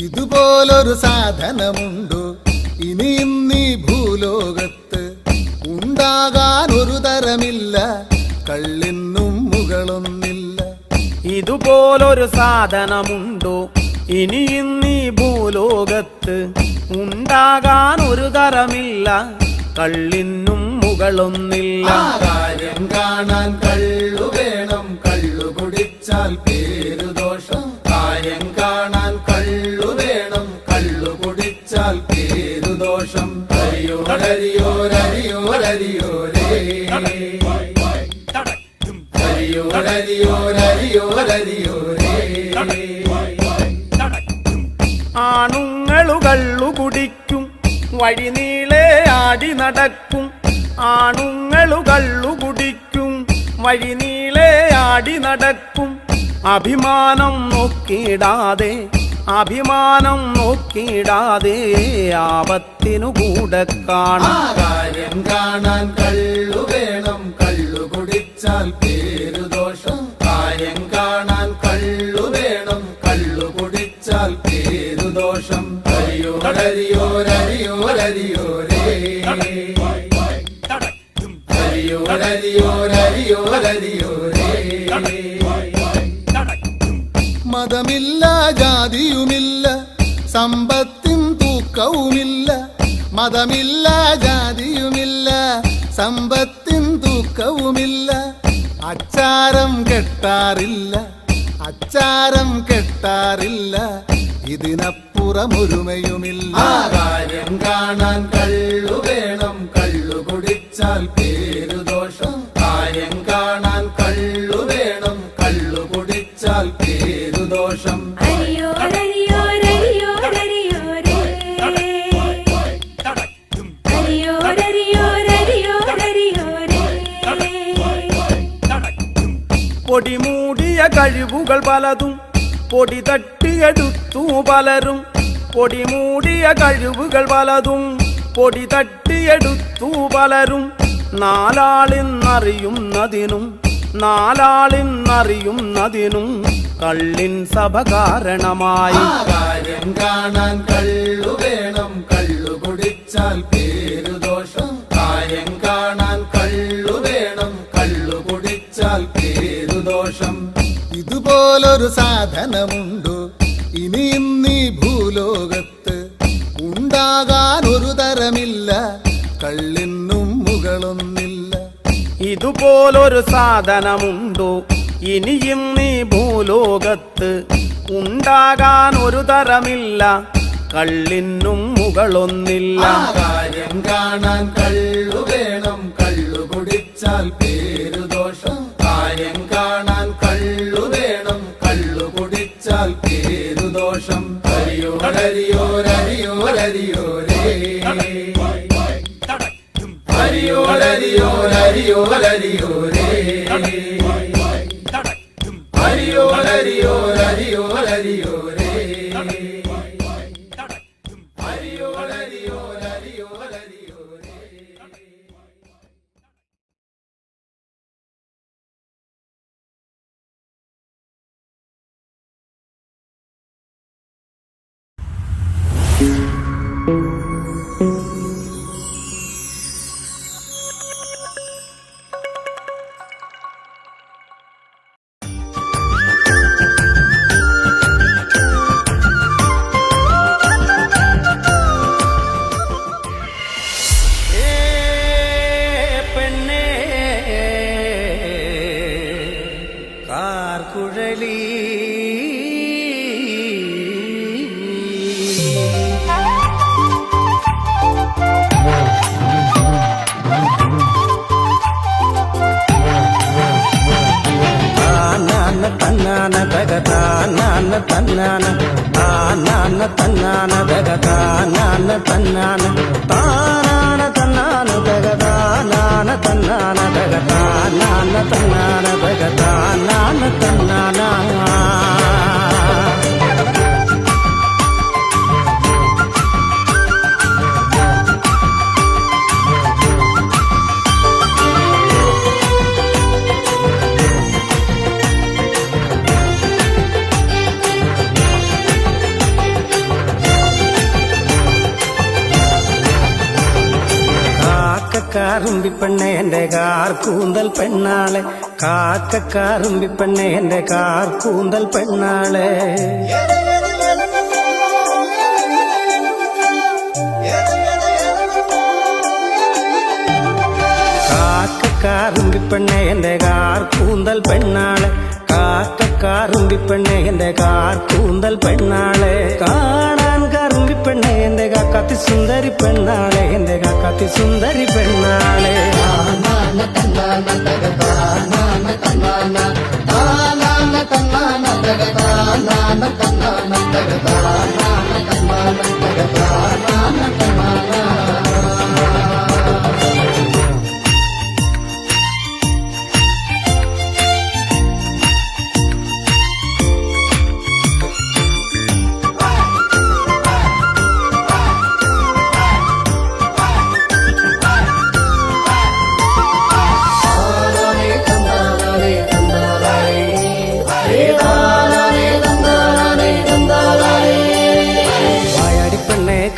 ഇതുപോലൊരു സാധനമുണ്ടോ ഇനി ഇന്നീ ഭൂലോകത്ത്? ഉണ്ടാകാൻ ഒരു തരമില്ല, കള്ളിനും മുകളൊന്നില്ല. ഇതുപോലൊരു സാധനമുണ്ടോ ഇനി ഇന്നീ ഭൂലോകത്ത്? ഉണ്ടാകാൻ ഒരു തരമില്ല, കള്ളിനും മുകളൊന്നില്ല. കാര്യം കാണാൻ കള്ളു വേണം, കള്ളു കുടിച്ചാൽ പേരുദോഷം. കാര്യം കാണാൻ കള്ളു വേണം, കള്ളു കുടിച്ചാൽ പേരുദോഷം. ഹരിയോ ഹരിയോ ഹരിയോ ഹരിയോ രേ, ഹരിയോ ഹരിയോ ഹരിയോ ഹരിയോ രേ. ആണുങ്ങളു കള്ളു കുടിക്കും, വഴിനീളെ ആടി നടക്കും. ആണുങ്ങളു കള്ളു കുടിക്കും, വഴിനീളെ ആടി നടക്കും. അഭിമാനം നോക്കിടാതെ അഭിമാനം നോക്കിയിടാതെ ആപത്തിനു കൂടെ കാണാം. കാര്യം കാണാൻ കള്ളു വേണം, കള്ളു കുടിച്ചാൽ പേരുദോഷം. കാര്യം കാണാൻ കള്ളു വേണം, കള്ളു കുടിച്ചാൽ പേരുദോഷം. ഹരിയോരരിയോരരിയോരരിയോരേ, ഹരിയോരരിയോരരിയോരരിയോരേ. മതമില്ല ജാതിയുമില്ല സമ്പത്തിൻ തൂക്കവുമില്ല. മതമില്ല ജാതിയുമില്ല സമ്പത്തിൻ തൂക്കവുമില്ല. അച്ചാരം കെട്ടാറില്ല, അച്ചാരം കെട്ടാറില്ല, ഇതിനപ്പുറമൊരുമയുമില്ല. കാര്യം കാണാൻ കള്ളു വേണം, കള്ളു കുടിച്ചാൽ പേരുദോഷം. കാര്യം കാണാൻ കള്ളു വേണം, കള്ളു കുടിച്ചാൽ പേരുദോഷം. പൊടി മൂടിയ കഴിവുകൾ പലതും പൊടി തട്ടിയെടുത്തു പലരും. പൊടി മൂടിയ കഴിവുകൾ പലതും പൊടി തട്ടിയെടുത്തു പലരും. നാലാളിന്നറിയുന്നതിനും നാലാളിന്നറിയുന്നതിനും കള്ളിൻ സഭ കാരണമായി. കാര്യം കാണാൻ കള്ളു വേണം, കള്ളു കുടിച്ചാൽ പേരുദോഷം. കാര്യം കാണാൻ കള്ളു വേണം, കള്ളു കുടിച്ചാൽ പേരുദോഷം. ഇതുപോലൊരു സാധനമുണ്ടോ ഇനി ഇന്നീ ഭൂലോകത്ത്? ഉണ്ടാകാൻ ഒരു തരമില്ല, കള്ളിനും മുകളൊന്നില്ല. ഇതുപോലൊരു സാധനമുണ്ടോ ഇനിയും നീ ഭൂലോകത്ത്? ഉണ്ടാകാൻ ഒരു തരമില്ല, കള്ളിനും മുകളൊന്നില്ല. കാര്യം കാണാൻ കള്ളു വേണം, കള്ളു കുടിച്ചാൽ പേരുദോഷം. കാര്യം കാണാൻ കള്ളു വേണം, കള്ളു കുടിച്ചാൽ പേരുദോഷം. ഹരിയോരരിയോരരിയോരരിയോരേ, ഹരിയോരരിയോരരിയോരരിയോരേ, ഹരിയോരരിയോരരിയോരരിയോരേ, ഹരിയോരരിയോരരിയോരരിയോരേ. കാർക്കുഴലി തന്നാന തകതാന തന്നാന താനാന തന്നാന തകതാന തന്നാന താനാന തന്നാന തകതാന തന്നാന തകതാന തന്നാന തകതാന തന്നാന. കാക്കക്കാറുമ്പിപ്പെണ്ണെ എൻ്റെ കാർ കൂന്തൽ പെണ്ണാളെ, കാക്കക്കാറുമ്പിപ്പെണ്ണെ എൻ്റെ കാർ കൂന്തൽ പെണ്ണാളെ. കാക്കക്കാറുമ്പിപ്പെണ്ണെ എൻ്റെ കാർ കൂന്തൽ പെണ്ണാളെ, കാക്കക്കാറുമ്പിപ്പെണ്ണെ എൻ്റെ കാർ കൂന്തൽ പെണ്ണാളെ. കാണാൻ കറുമ്പിപ്പെണ്ണെ എൻ്റെ കാക്കാത്തി സുന്ദരി പെണ്ണാളെ, എൻ്റെ കാക്കാത്തി സുന്ദരി പെണ്ണാളെ.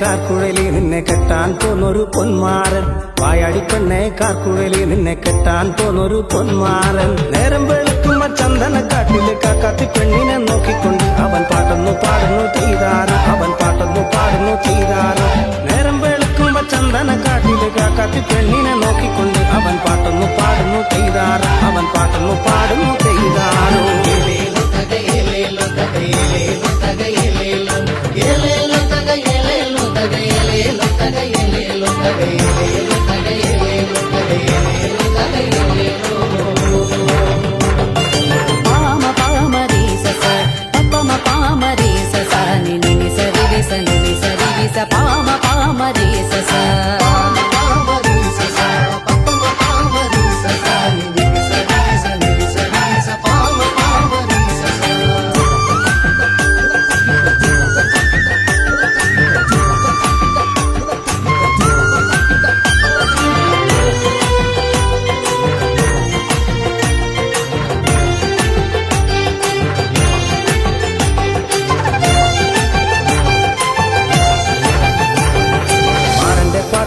കാർക്കുഴലി നിന്നെ കെട്ടാൻ പോന്നൊരു പൊന്മാരൻ വായാടി പെണ്ണെ കാർക്കുഴലി നിന്നെ കെട്ടാൻ പോന്നൊരു പൊന്മാരൻ നേരം വെളുക്കുമ്പോ ചന്ദനക്കാട്ടില് കാക്കാത്തി പെണ്ണിനെ നോക്കിക്കൊണ്ട് അവൻ പാട്ടൊന്നു പാടുന്നു ചെയ്താരോ അവൻ പാട്ടൊന്നു പാടുന്നു ചെയ്താരോ നേരം വെളുക്കുമ്പോ ചന്ദനക്കാട്ടില് കാക്കാത്തി പെണ്ണിനെ നോക്കിക്കൊണ്ട് അവൻ പാട്ടൊന്നു പാടുന്നു ചെയ്താരോ അവൻ പാട്ടൊന്നു പാടുന്നു ചെയ്താരോ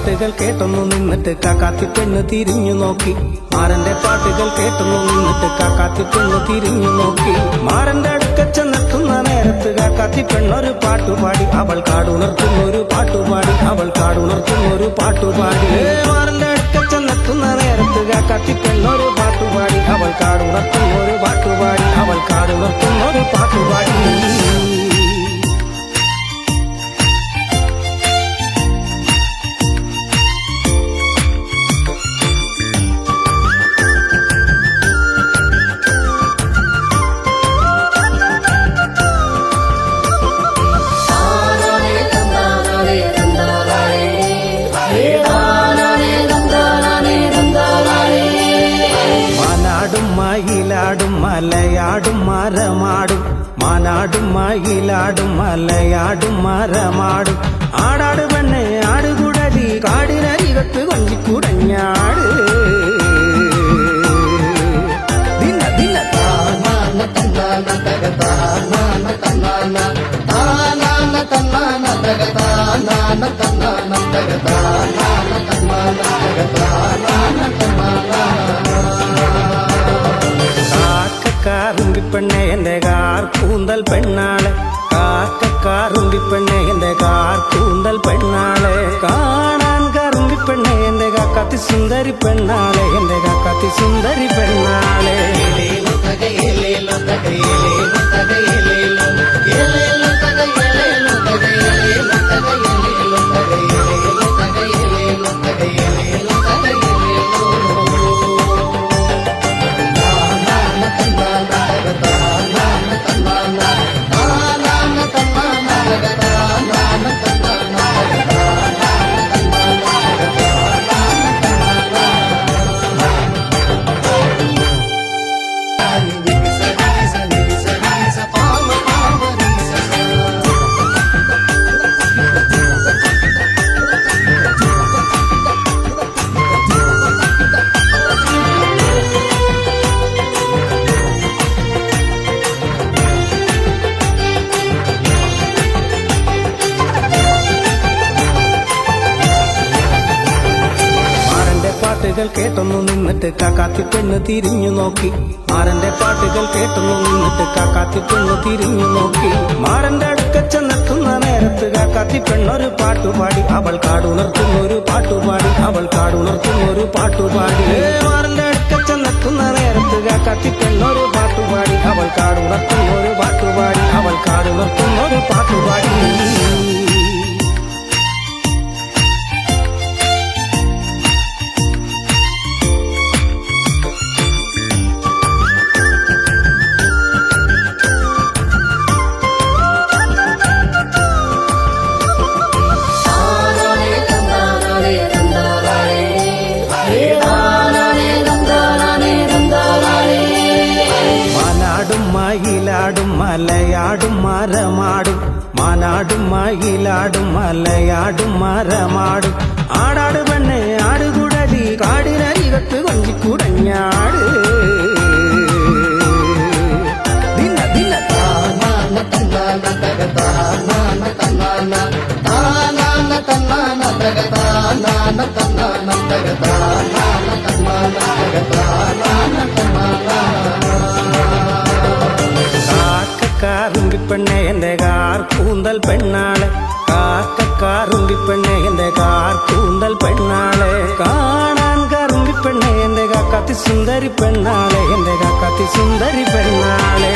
പാട്ടുകൾ കേട്ടൊന്നു നിന്നിട്ട് കാക്കാത്തി പെണ്ണ് തിരിഞ്ഞു നോക്കി മാരന്റെ പാട്ടുകൾ കേട്ടൊന്നു നിന്നിട്ട് കാക്കാത്തി പെണ്ണ് തിരിഞ്ഞു നോക്കി മാരന്റെ അടുക്ക ചെന്നെത്തുന്ന നേരത്ത് കാക്കാത്തി പെണ്ണൊരു പാട്ടുപാടി അവൾ കാടുണർത്തുന്നൊരു പാട്ടുപാടി അവൾ കാടുണർത്തുന്നൊരു പാട്ടുപാടി മാരന്റെ അടുക്ക ചെന്നെത്തുന്ന നേരത്ത് കാക്കാത്തി പെണ്ണൊരു പാട്ടുപാടി അവൾ കാടുണർത്തുന്നൊരു പാട്ടുപാടി അവൾ കാടുണർത്തുന്നൊരു പാട്ടുപാടി മയിലാടും മലയാടും മരമാടും മാനാടും മയിലാടും മലയാടും മരമാടും ആടാട് പെണ്ണെ ആടുകുടലി കാടിനരികത്ത് കൊഞ്ചിക്കുടഞ്ഞാട് ദിന ദിന കാറുമ്പിപ്പെണ്ണെ എന്റെ കാർ കൂന്തൽ പെണ്ണാളെ കാറുമ്പിപ്പെണ്ണെ എന്റെ കാർ കൂന്തൽ പെണ്ണാളെ കാണാൻ കാറുമ്പിപ്പെണ്ണെ എന്റെ കാക്കാത്തി സുന്ദരി പെണ്ണാളെ എന്റെ കാക്കാത്തി സുന്ദരി പെണ്ണാളെ പാട്ടുകൾ കേട്ടൊന്നു നിന്നിട്ട് കാക്കാത്തി പെണ്ണ് തിരിഞ്ഞു നോക്കി മാരന്റെ പാട്ടുകൾ കേട്ടൊന്നു നിന്നിട്ട് കാക്കാത്തി പെണ്ണ് തിരിഞ്ഞു നോക്കി മാരന്റെ അടുക്ക ചെന്നെത്തുന്ന നേരത്ത് കാക്കാത്തി പെണ്ണൊരു പാട്ടുപാടി അവൾ കാടുണർത്തുന്നൊരു പാട്ടുപാടി അവൾ കാടുണർത്തുന്നൊരു പാട്ടുപാടി മാരന്റെ അടുക്ക ചെന്നെത്തുന്ന നേരത്ത് കാക്കാത്തി പെണ്ണൊരു പാട്ടുപാടി അവൾ കാടുണർത്തുന്നൊരു പാട്ടുപാടി അവൾ കാടുണർത്തുന്നൊരു പാട്ടുപാടി മയിലാടും മലയാടും മരമാടും മാനാടും മയിലാടും മലയാടും മരമാടും ആടാട് പെണ്ണെ ആടുകുടലി കാടിനരികത്ത് കൊഞ്ചിക്കുടഞ്ഞാട് ദിന ദിന കാക്കക്കാറുമ്പിപ്പെണ്ണെ എൻ്റെ കാർ കൂന്തൽ പെണ്ണാളെ കാക്കക്കാറുമ്പിപ്പെണ്ണെ എൻ്റെ കാർ കൂന്തൽ പെണ്ണാളെ കാണാൻ കറുമ്പിപ്പെണ്ണെ എൻ്റെ കാക്കാത്തി സുന്ദരി പെണ്ണാളെ എൻ്റെ കാക്കാത്തി സുന്ദരി പെണ്ണാളെ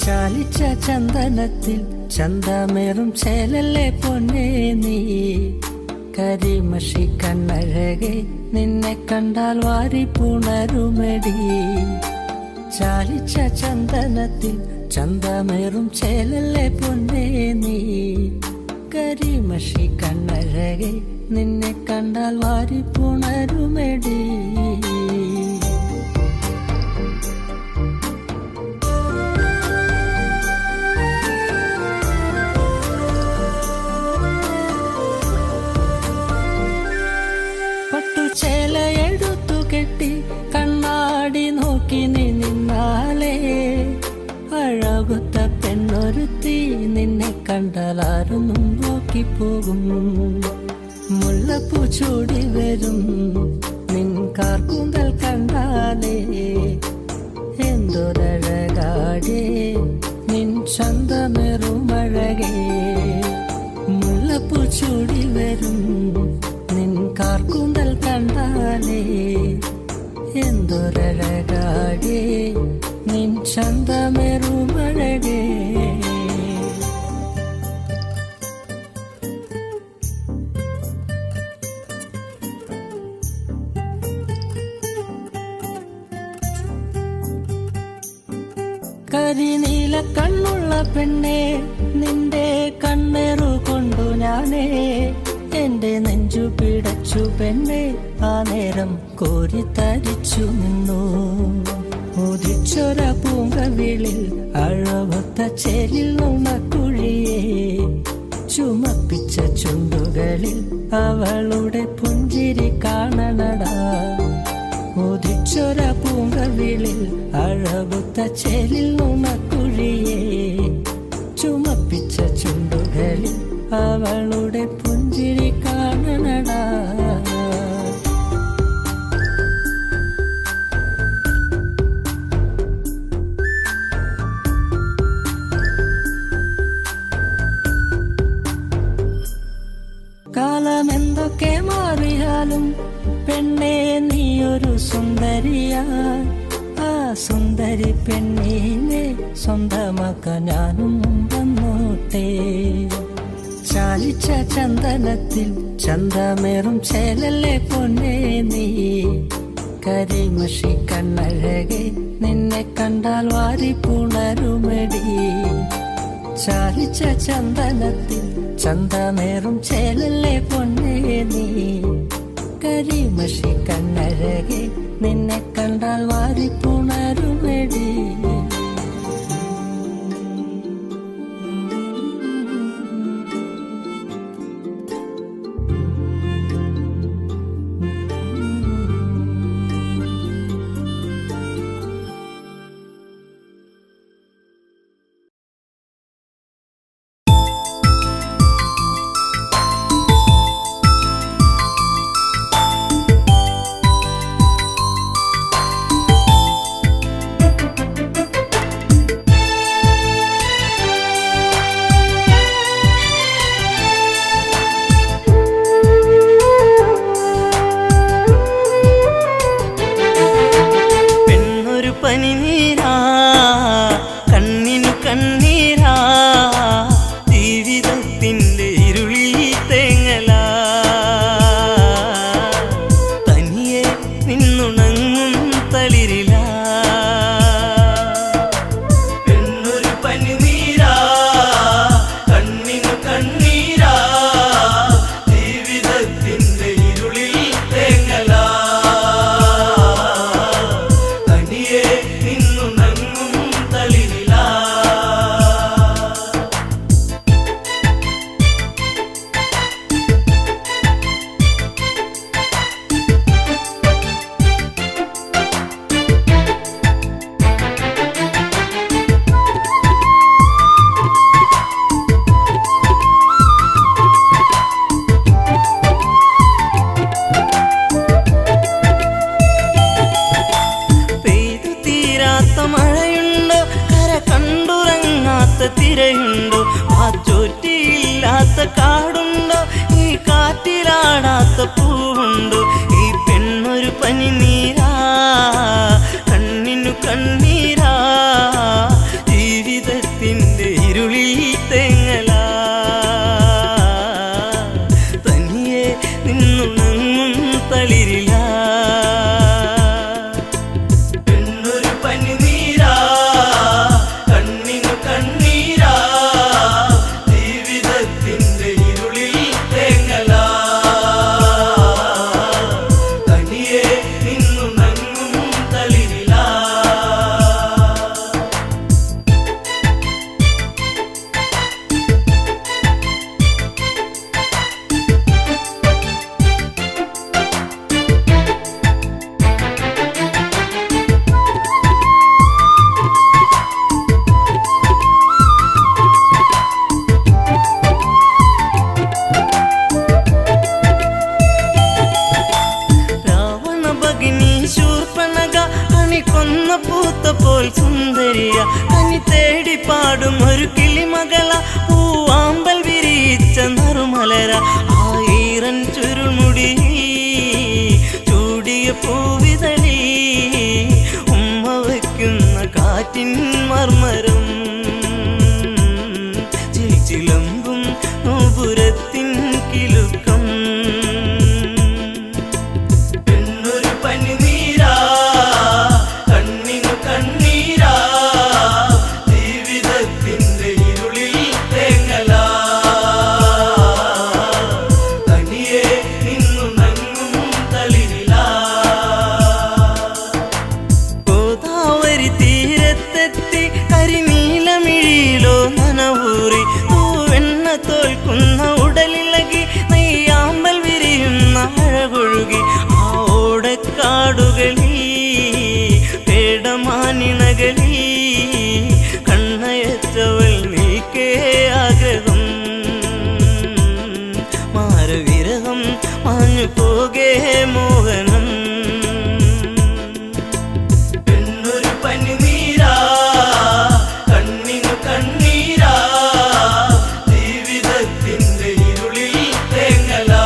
ചാലിച്ച ചന്ദനത്തിൽ ചന്തമേറും ചേലല്ലേ പൊന്നേ നീ കരിമഷി കണ്ണഴകെ നിന്നെ കണ്ടാൽ വാരി പുണരുമെടി ചാലിച്ച ചന്ദനത്തിൽ ചന്തമേറും ചേലല്ലേ പൊന്നേ നീ കരിമഷി കണ്ണഴകെ നിന്നെ കണ്ടാൽ വാരി പുണരുമെടി ചേലയെടുത്തു കെട്ടി കണ്ണാടി നോക്കി നീ നിന്നാലേ അഴകുത്ത പെണ്ണൊരുത്തി നിന്നെ കണ്ടാലാരും നോക്കിപ്പോകും മുല്ലപ്പൂ ചൂടി വരും നിൻ കാർക്കൂന്തൽ കണ്ടാലേ എന്തൊരഴകാടേ നിൻ ചന്തമേറുമഴകേ മുല്ലപ്പൂ ചൂടി വരും നിൻ കാർക്കൂന്തൽ കണ്ടാലേ എന്തൊരഴകാടേ നിൻ ചന്തമേറുമഴകേ കരിനീല കണ്ണുള്ള പെണ്ണേ നിന്റെ കണ്ണേറു കൊണ്ടു ഞാനേ എന്റെ നെഞ്ചു പിടച്ചു പെണ്ണേ ആ നേരം കോരിത്തരിച്ചു നിന്നു ഉദിച്ചൊര പൂങ്കവിളിൽ അഴവത്ത ചേലിൽ നുണക്കുഴിയെ ചുമപ്പിച്ച ചുണ്ടുകളിൽ അവളുടെ പുഞ്ചിരി കാണണടാ ഉദിച്ചൊര പൂങ്കവിളിൽ അഴകുത്ത ചേലിൽ നുണക്കുഴിയെ ചുമപ്പിച്ച ചുണ്ടുകളിൽ അവളുടെ പുഞ്ചിരി കാണണടാ കാലമെന്തൊക്കെ മാറിയാലും പെണ്ണേ നീയൊരു സുന്ദരിയാ ആ സുന്ദരി പെണ്ണീനെ സ്വന്തമാക്കാൻ ഞാനും വന്നോട്ടെ ചാലിച്ച ചന്ദനത്തിൽ ചന്തമേറും ചേലല്ലേ പൊന്നേ നീ കരിമഷി കണ്ണഴകെ നിന്നെ കണ്ടാൽ വാരി പുണരുമെടി ചാലിച്ച ചന്ദനത്തിൽ ചന്തമേറും ചേലല്ലേ പൊന്നേ നീ കരിമഷി കണ്ണഴകെ നിന്നെ കണ്ടാൽ വാരി പുണരുമെടി നാണമുണ്ടോ ഈ പെണ്ണൊരു പനിനീരാ കണ്ണിനു കണ്ണീരാ ജീവിതത്തിൻ്റെ ഇരുളിൽ തേങ്ങലാ തനിയെ നിന്നുണങ്ങും തളിരില പെണ്ണൊരു പനിനീരാ കണ്ണിനു കണ്ണീരാ ജീവിതത്തിൻ്റെ ഇരുളിൽ തേങ്ങലാ തനിയെ നിന്നുണങ്ങും തളിരില രാവണ ഭഗിനി ശൂർപ്പണക കണി കൊന്ന പൂത്ത പോൽ സുന്ദരിയ കനി തേടി പാടും ഒരു കിളിമകള പൂവാമ്പൽ വിരിച്ച നറുമലര ആയിരൻ ചുരുൾമുടി ചൂടിയ പൂവിതളി ഉമ്മ വയ്ക്കുന്ന കാറ്റിൻ മർമരം ചിലമ്പും നോപുരത്തിൻ കിലുക്കം പെണ്ണൊരു പനിനീരാ കണ്ണിനു കണ്ണീരാ ജീവിതത്തിൻ്റെ ഇരുളിൽ തേങ്ങലാ തനിയെ നിന്നുണങ്ങും തളിരില ഗോദാവരി തീരത്തെത്തി കരിനീലമിഴിയിലോ നനവൂറി തൂവെണ്ണ തോൽക്കുന്ന ഉടലിളകി നെയ്യാമ്പൽ വിരിയുന്ന അഴകൊഴുകി ആ ഓടക്കാടുകളിൽ പേടമാനിണകളിൽ കണ്ണയച്ചവൾ നീക്കേ ആഗ്രഹം മാരവിരഹം മാഞ്ഞു പോകേ മോഹനം പെണ്ണൊരു പനിനീരാ കണ്ണിനു കണ്ണീരാ ജീവിതത്തിൻ്റെ ഇരുളിൽ തേങ്ങലാ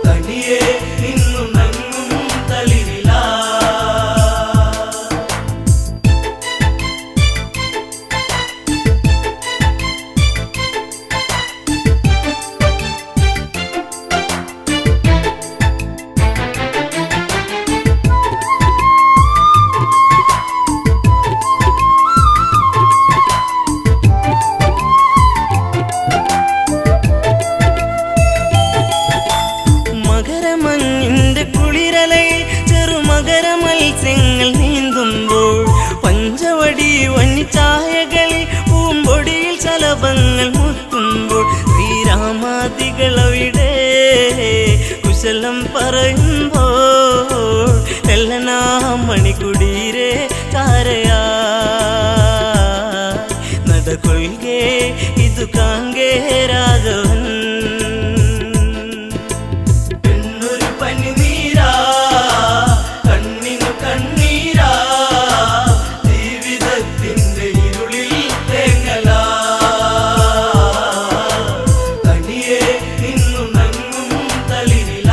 തനിയെ നിന്നുണങ്ങും തളിരില മകരമഞ്ഞിന്റെ കുളിരലയിൽ ചെറുമകര മത്സ്യങ്ങൾ നീന്തുമ്പോൾ പഞ്ചവടി വന്നിച്ചായകളിൽ പൂമ്പൊടിയിൽ ശലഭങ്ങൾ മുത്തുമ്പോൾ ശ്രീരാമാദികളവിടെ കുശലം പറയുമ്പോൾ എല്ലനാ മണിക്കുടീരെ ചാരയാ നടകൊള്ളുകേ ഇതു കാങ്കേ രാഘവൻ പെണ്ണൊരു പനിനീരാ കണ്ണിനു കണ്ണീരാ ജീവിതത്തിൻ്റെ ഇരുളിൽ തേങ്ങലാ തനിയെ നിന്നുണങ്ങും തളിരില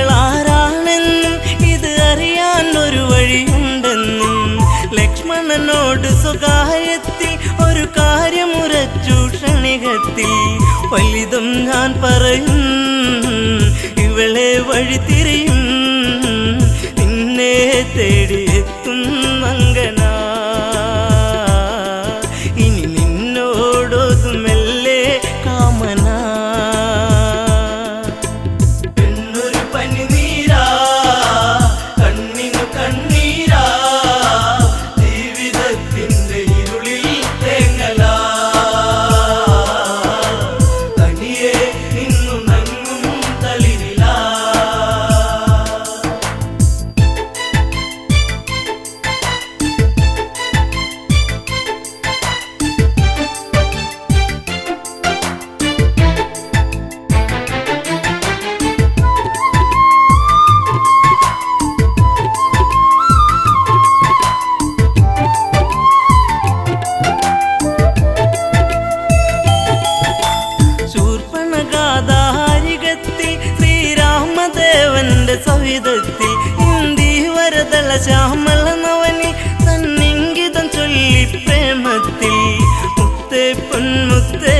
സുന്ദരിവളാരാണെന്നും ഇത് അറിയാൻ ഒരു വഴിയുണ്ടെന്നും ലക്ഷ്മണനോട് സ്വകാര്യത്തിൽ ഒരു കാര്യമുറച്ചു ക്ഷണികത്തിൽ വലുതും ഞാൻ പറയും ഇവളെ വഴി തിരിയും നിന്നെ തേടിയെത്തും മങ്കനാ ഇനി നിന്നോടൊതുമെല്ലെ കാമനാ പെണ്ണൊരു പനിനീരാ കണ്ണിനു കണ്ണീരാ ജീവിതത്തിൻ്റെ ഇരുളിൽ തേങ്ങലാ തനിയെ നിന്നുണങ്ങും തളിരില ശ്യാമള നവനി തന്നിങ്കിതം ചൊല്ലി പ്രേമത്തിൽ മുത്തേ പൊന്മുത്തേ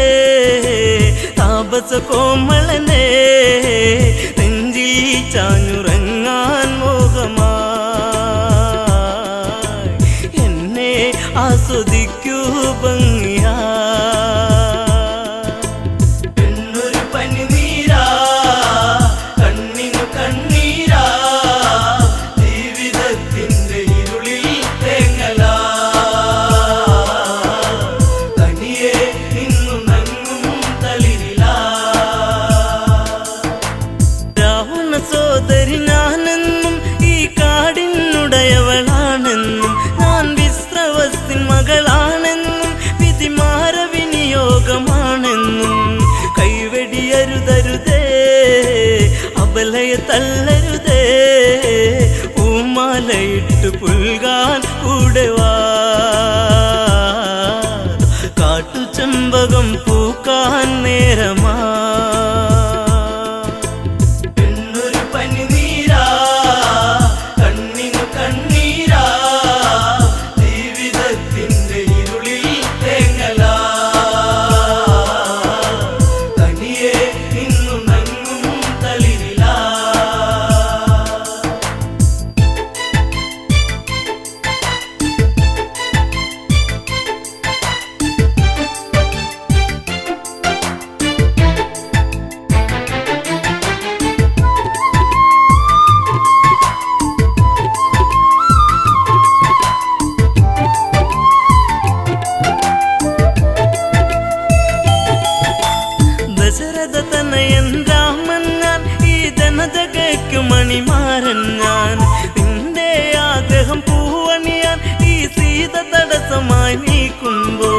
താപസ കോമളനെ നെഞ്ചിൽ ചാഞ്ഞുറങ്ങാൻ മോഹമായി എന്നെ ആസ്വദിക്കൂ ഭംഗിയാ എന്നൊരു പനിനീരാ കണ്ണിനു കണ്ണീരാ ജീവിതത്തിന്റെ ഇരുളിൽ തേങ്ങലാ തനിയെ നിന്നു നങ്ങും തളിരിലാ രാവണ സോദരി ഞാനെന്നും ഈ കാടിനുടയവളാണെന്നും ഞാൻ വിശ്രവസിൻ മകളാണെന്നും വിധിമാര വിനിയോഗമാണെന്നും കൈവെടിയരുതരുതേ അബലയെ തള്ളരുതേ പൂമാലയിട്ട് പുൽകാൻ കൂടെ വാ കാട്ടുചെമ്പകം പൂക്കാൻ നേരമാ എന്നൊരു പനിനീരാ കണ്ണിനു കണ്ണീരാ ജീവിതത്തിന്റെ ഇരുളിൽ തേങ്ങലാ തനിയെ നിന്നു നങ്ങും തളിരിലാ ദശരഥ തനയൻ രാമൻ ഞാൻ ഈ ജനജഗയ്ക്കു മണിമാരൻ ഞാൻ നിന്റെ ആഗ്രഹം പൂവണിയാൻ ഈ സീത തടസ്സമായി നീക്കുമ്പോൾ